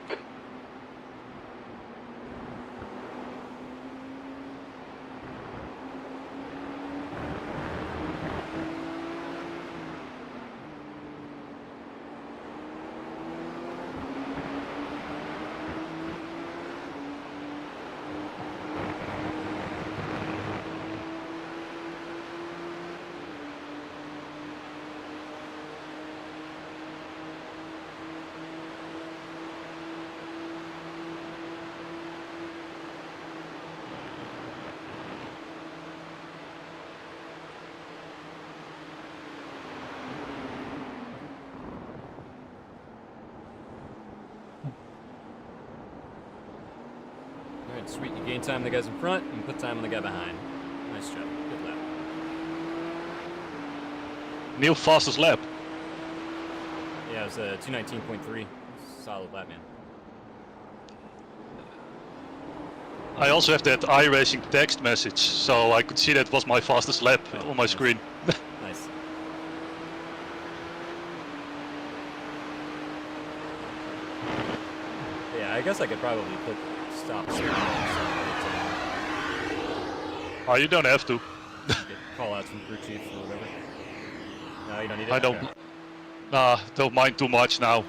Alright, sweet. You gain time on the guys in front and put time on the guy behind. Nice job. Good lap. New fastest lap. Yeah, it was 219.3. Solid lap, man. I also have that iRacing text message, so I could see that was my fastest lap Oh, on my nice. screen. Nice. Yeah, I guess I could probably put stop. Oh, you don't have to. Get call outs from crew chief or whatever. No, you don't need it. I don't. Okay. Nah, don't mind too much now.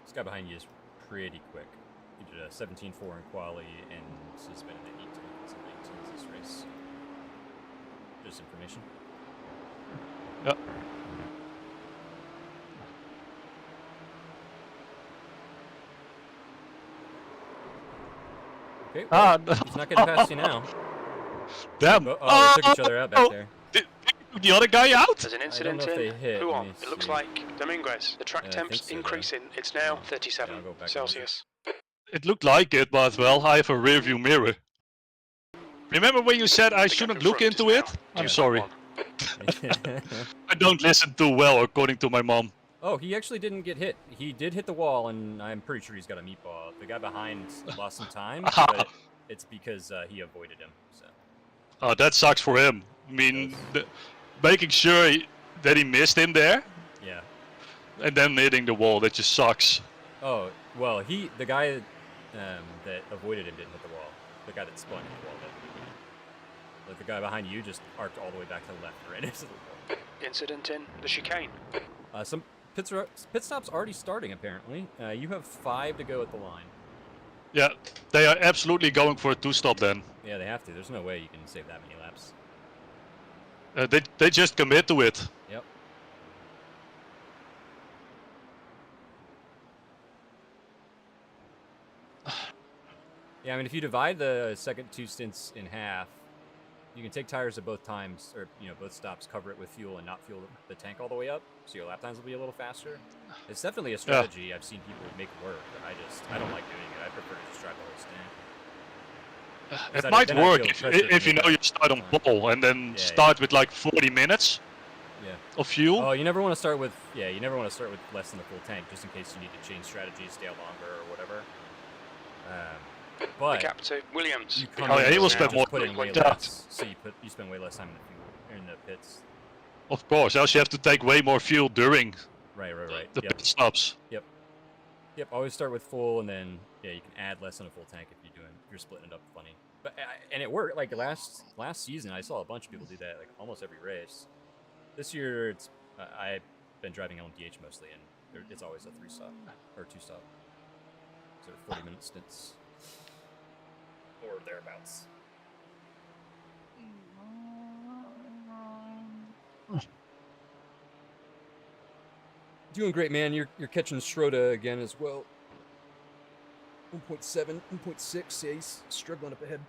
This guy behind you is pretty quick. He did a 17.4 in quali and has been in the 18s and 19s this race. Just information. Yep. Okay, well, he's not getting past you now. Damn. Oh, they took each other out back there. Did the other guy out? There's an I don't incident know if they in. hit. Who Let on? me It looks see. like Dominguez. The track I temp's think so, though. increasing. It's now Yeah, 37 I'll go back Celsius. It looked like it, but well, I have a rear view mirror. Remember when you said I The gap shouldn't in look front is into it? now I'm sorry. 2.1. I don't listen too well, according to my mom. Oh, he actually didn't get hit. He did hit the wall, and I'm pretty sure he's got a meatball. The guy behind lost some time, but it's because he avoided him. So. Oh, that sucks for him. I mean, making sure that he missed him there, Yeah. and then hitting the wall, that just sucks. Oh, well, the guy that avoided him didn't hit the wall. The guy that spun hit the wall did. Like the guy behind you just arced all the way back to the left, right into the wall. Incident in the chicane. Some pit stops already starting, apparently. You have 5 to go at the line. Yeah, they are absolutely going for a 2-stop then. Yeah, they have to. There's no way you can save that many laps. They just commit to it. Yep. Yeah, I mean, if you divide the second 2 stints in half, you can take tires at both times, or both stops, cover it with fuel and not fuel the tank all the way up, so your lap times will be a little faster. It's definitely a strategy I've seen people make work, but I don't like doing it. I prefer to just drive the whole stint. It might work if you know you start on pole and then start with like 40 minutes of fuel. Oh, you never want to start with less than the full tank, just in case you need to change strategies, stay out longer or whatever. But the gap to Williams. Oh yeah, he will spend more. Put in way less, so you spend way less time in the fuel in the pits. Of course, else you have to take way more fuel during Right. the pit stops. Yep. Always start with full, and then you can add less than a full tank if you're splitting it up funny. But and it worked. Like last season, I saw a bunch of people do that like almost every race. This year, I've been driving LMDH mostly, and it's always a 3-stop or 2-stop. So 40-minute stints or thereabouts. Doing great, man. You're catching Schroeder again as well. 1.7, 1.6. Yeah, he's struggling up ahead.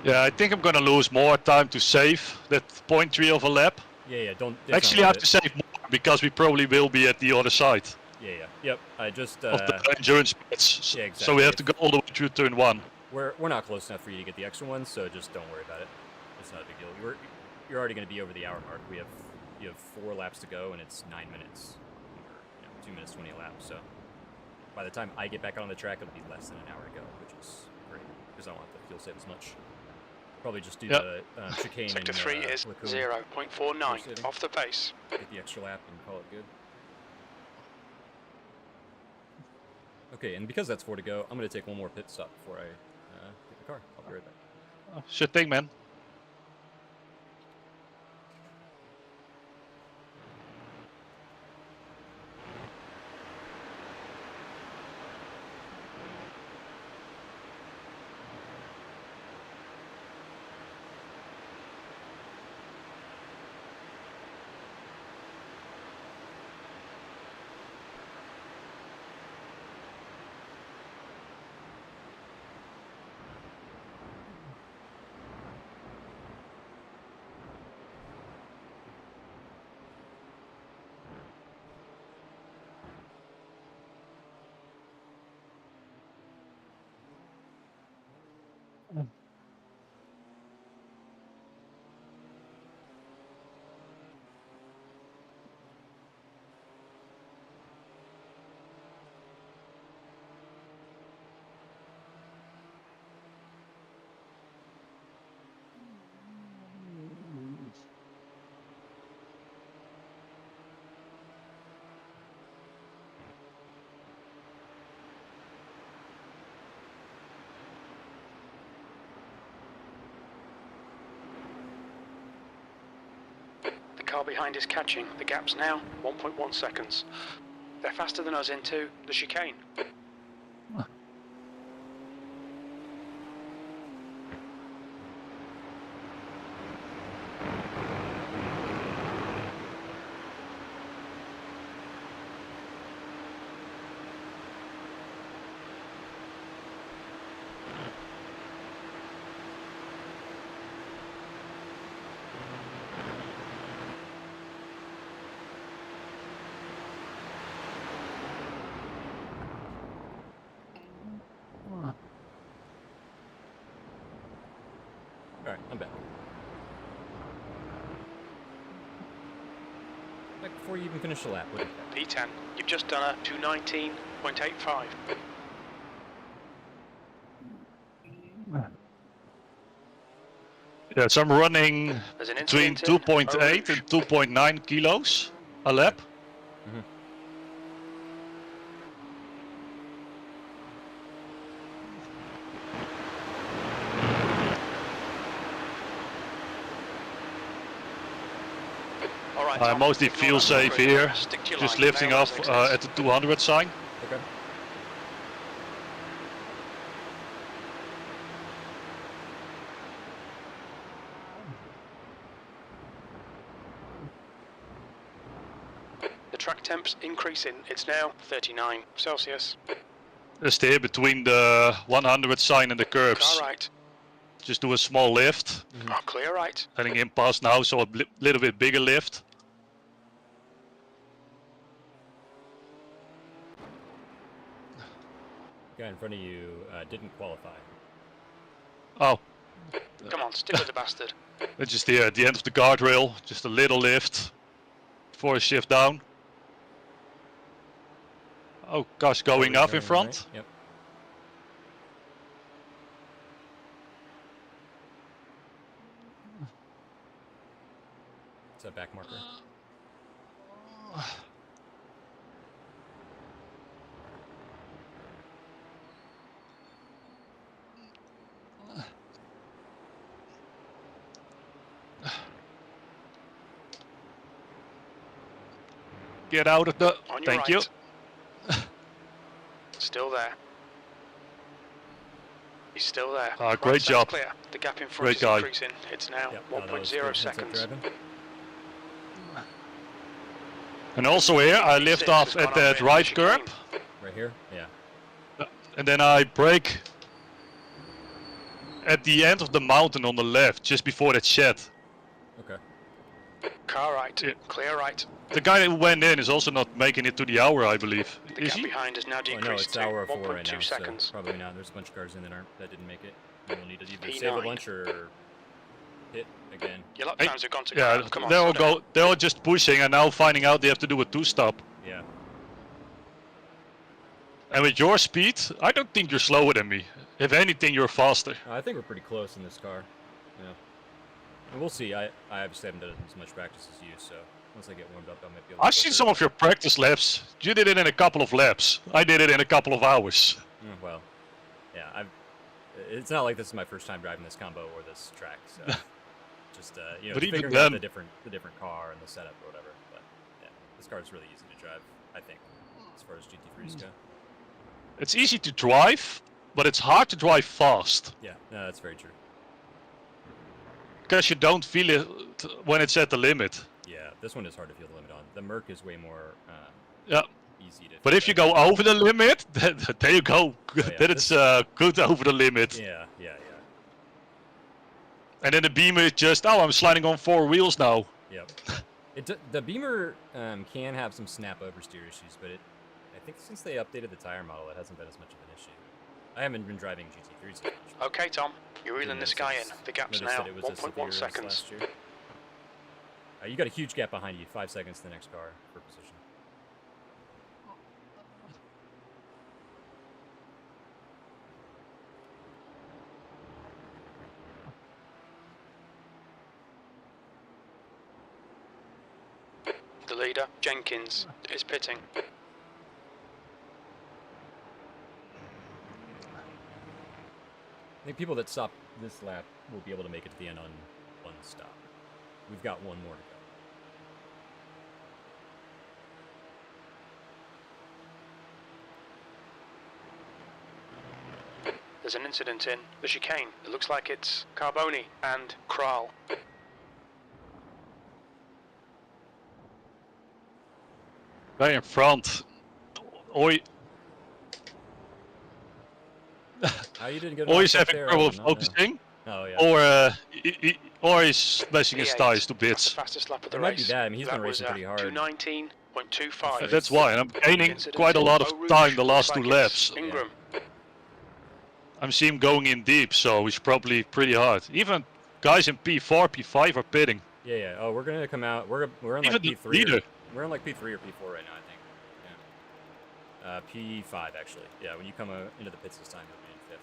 Yeah, I think I'm gonna lose more time to save that 0.3 of a lap. Yeah, don't. Actually, I have to save more because we probably will be at the other side. Yeah. Yep. I just. Of the endurance pits. Yeah, exactly. So we have to go all the way through turn 1. We're not close enough for you to get the extra one, so just don't worry about it. It's not a big deal. You're already going to be over the hour mark. You have 4 laps to go, and it's 9 minutes, or 2 minutes 20 a lap. So by the time I get back on the track, it'll be less than an hour to go, which is great because I don't have to fuel save as much. Probably just do the chicane. Sector 3 is Lacoon. 0.49 off the pace. Get the extra lap and call it good. Okay, and because that's 4 to go, I'm going to take one more pit stop before I get the car. I'll be right back. Sure thing, man. The car behind is catching. The gap's now 1.1 seconds. They're faster than us into the chicane. Alright, I'm back. Back before you even finish the lap. What do you P10, you've just done a 219.85. Yeah, so I'm running There's an between incident in 2.8 and 2.9 kilos a lap. Mhm. All right, I Tom, mostly ignore feel that safe operator. here, Stick to your just line, lifting nail off those exits. at the 200 sign. Okay. The track temp's increasing. It's now 39 Celsius. Just here between the 100 sign and the curbs. Car right. Just do a small lift. Oh, clear right. Heading in past now, so a little bit bigger lift. Guy in front of you didn't qualify. Oh, Come on, stick with the bastard. it's just here at the end of the guardrail. Just a little lift before a shift down. Oh gosh, going up in front. Right? Yep. Is that back marker? Get out of the. On your Thank right. you. Still there. He's still there. Great Right side's job. clear. The gap in front Great is guy. increasing. It's now Yep. That was 1.0 good heads-up seconds. driving. And also here, I lift Six off has at gone that up in right the curb, chicane. Right here? Yeah. and then I brake at the end of the mountain on the left, just before that shed. Okay. Car right. Yeah. Clear right. The guy who went in is also not making it to the hour, I believe. The Is gap he? behind is now Well, no, decreased it's to hour 4 1.2 right now, seconds. so probably not. There's a bunch of cars in that didn't make it. And we'll need to either P9. save a bunch or hit again. Your lap Hey, times have gone to Yeah, ground. Come on, they're all slow down. they're all just pushing, and now finding out they have to do a two-stop. Yeah. And with your speed, I don't think you're slower than me. If anything, you're faster. I think we're pretty close in this car. Yeah. And we'll see. I obviously haven't done as much practice as you, so once I get warmed up, I might be able to. I've seen some of your practice laps. You did it in a couple of laps. I did it in a couple of hours. Well, yeah. It's not like this is my first time driving this combo or this track, so just But even figuring out then- the different car and the setup or whatever. But yeah, this car is really easy to drive. I think, as far as GT3s go. It's easy to drive, but it's hard to drive fast. Yeah, no, that's very true. Because you don't feel it when it's at the limit. Yeah, this one is hard to feel the limit on. The Merc is way more Yeah. easy to. But feel if you that. go over the limit, then there you go. yeah, Then it's good over the limit. Yeah. And then the Beamer is just, oh, I'm sliding on 4 wheels now. Yep. The Beamer can have some snap oversteer issues, but I think since they updated the tire model, it hasn't been as much of an issue. I haven't been driving GT3s as much. Okay, Tom, you're reeling Didn't this notice guy in. as- The gap's noticed now that it was as 1.1 severe as seconds. last year. You got a huge gap behind you, 5 seconds to the next car for position. The leader, Jenkins, is pitting. I think people that stop this lap will be able to make it to the end on one stop. We've got one more to go. There's an incident in the chicane. It looks like it's Carboni and Kral. Right in front. Oi. Oh, you didn't get Or he's knocked up having there? I trouble did not know. focusing, Oh, yeah. or he's smashing his P8. tires to That's the bits. fastest lap of the It race. might be that. I mean, he's been racing pretty hard. 2:19.25. That's why, and I'm gaining Incident quite a in lot of Eau Rouge. time the Looks last two like laps. it's Ingram. I'm seeing him going in deep, so he's probably pretty hard. Even guys in P4, P5 are pitting. Yeah, yeah. Oh, we're gonna come out. We're in like Even the P3. leader. We're in like P3 or P4 right now, I think. Yeah. P5 actually. Yeah, when you come into the pits this time, you'll be in fifth.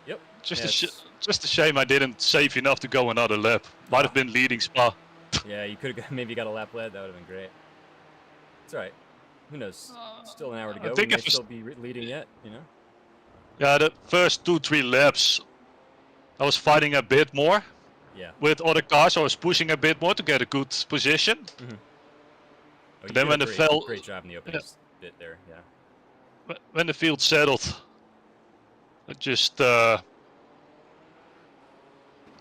Yep. Just a shame I didn't save enough to go another lap. Might have been leading Spa. Yeah, you could have maybe got a lap led. That would have been great. It's all right. Who knows? Still an hour to I go. We think may if you still be leading yet. You know. Yeah, the first 2-3 laps, I was fighting a bit more Yeah. with other cars. I was pushing a bit more to get a good position. Oh, you Then did when a the fell- great job in the opening bit there. Yeah. When the field settled, I just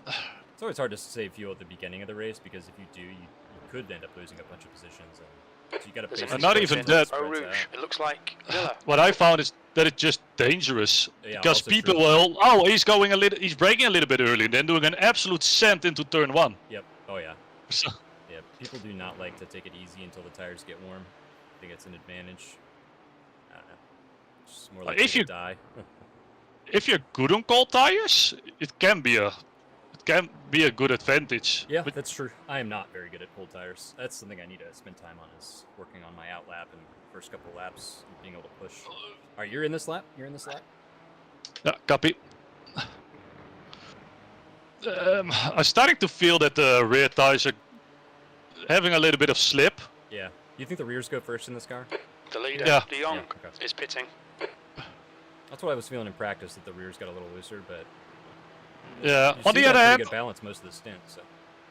It's always hard to save fuel at the beginning of the race because if you do, you could end up losing a bunch of positions. And so you got to There's pace an it not incident even in that. Eau Rouge. It looks like Miller. what I found is that it's just dangerous Yeah, because also people true. will he's braking a little bit early and then doing an absolute send into turn 1. Yep. Oh yeah. So, Yeah. People do not like to take it easy until the tires get warm. I think it's an advantage. I don't know. It's just more like if you- die. if you're good on cold tires, it can be a good advantage. Yeah, But that's true. I am not very good at cold tires. That's something I need to spend time on is working on my outlap and first couple laps and being able to push. All right, you're in this lap? You're in this lap? yeah, copy. I'm starting to feel that the rear tires are having a little bit of slip. Yeah. You think the rears go first in this car? The leader, Yeah. De Jong, Yeah, okay. is pitting. That's what I was feeling in practice, that the rears got a little looser, but Yeah. you On seem the to have other pretty hand, good balance most of the stint, so.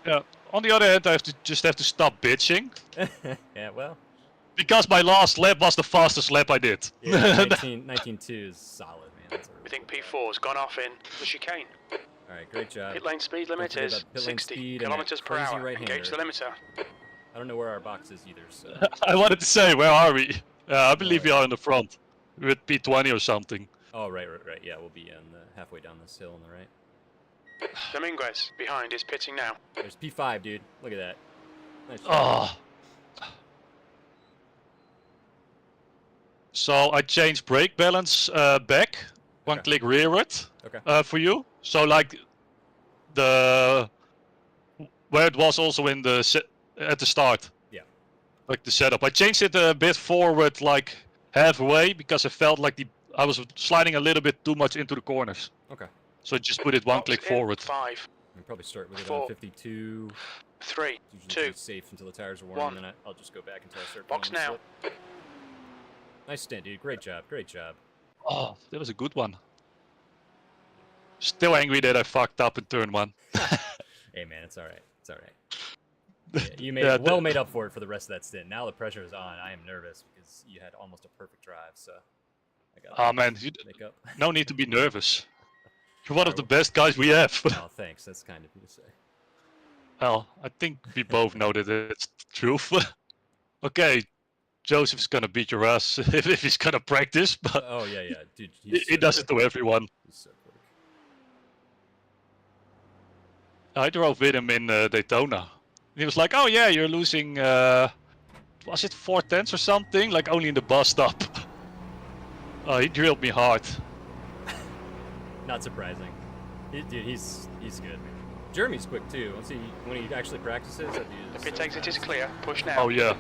yeah. On the other hand, I have to stop bitching Yeah, well, because my last lap was the fastest lap I did. yeah, 19.2 is solid, man. That's a really We think good lap. P4's gone off in the chicane. All right, great job. Pit lane speed limit forget is about pit lane 60 speed and that kilometers per crazy hour. right-hander. Engage the limiter. I don't know where our box is either, so. I wanted to say, where are we? I believe we yeah. are in the front with P20 or something. Oh, right. Yeah, we'll be in the halfway down this hill on the right. Dominguez behind is pitting now. There's P5, dude. Look at that. Nice job. Oh. So I changed brake balance back, one Okay. click rearward Okay. for you. So like where it was also in the at the start. Yeah. Like the setup. I changed it a bit forward, like halfway, because I felt like I was sliding a little bit too much into the corners. Okay. So I just put it one Box click in forward. 5, We'll probably start with it 4, on 52. 3, It's usually 2. pretty safe until the tires are warm, 1. and then I'll just go back until I start Box feeling the now. slip. Nice stint, dude. Great job. Great job. Oh, that was a good one. Still angry that I fucked up in turn 1. Hey, man, it's all right. It's all right. Yeah, you Yeah, made up for it for the rest of that stint. Now the pressure is on. I am nervous because you had almost a perfect drive, so I got Oh man, make up. no need to be nervous. You're one of the best guys we have. Oh, thanks. That's kind of you to say. Well, I think we both know that it's the truth. Okay, Joseph's gonna beat your ass if he's gonna practice, but Oh yeah, yeah, dude. he does it to everyone. He's so quick. I drove with him in Daytona. He was like, "Oh yeah, you're losing. Was it 4 tenths or something? Like only in the bus stop." Oh, he drilled me hard. Not surprising. Dude, he's good. Jeremy's quick too. Let's see when he actually practices. That dude The is pit so exit is fast. clear. Push now. Oh yeah. All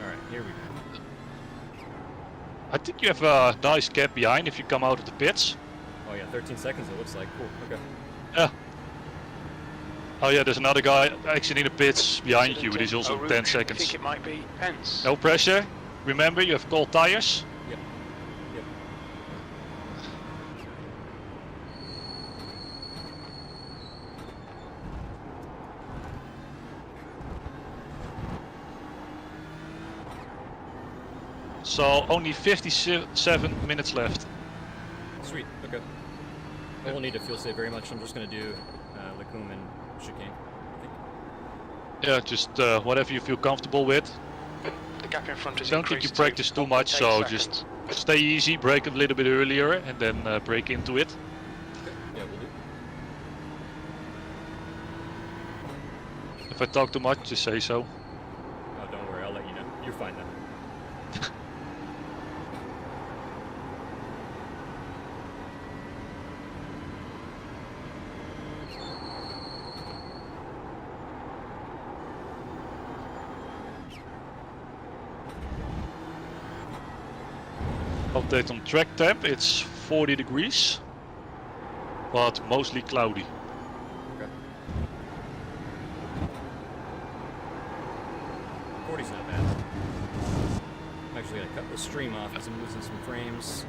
right, here we go. I think you have a nice gap behind if you come out of the pits. Oh yeah, 13 seconds. It looks like cool. Okay. Yeah. Oh yeah, there's another guy actually in the pits behind you, but he's also Route. 10 I think seconds. it might be Pence. No pressure. Remember, you have cold tires. Yep. Yep. So only 57 minutes left. Sweet. Okay. I won't need to fuel save very much. I'm just gonna do Lacombe and chicane. I think. Yeah, just whatever you feel comfortable with. The gap in front is Don't think you increased practice to too much, 1.8 so seconds. just stay easy, brake a little bit earlier, and then brake into it. Okay. Yeah, we'll do. If I talk too much, just say so. Oh, don't worry. I'll let you know. You're fine then. Update on track temp, it's 40 degrees, but mostly cloudy. Okay. 40's not bad. I'm actually gonna cut the stream off because I'm losing some frames.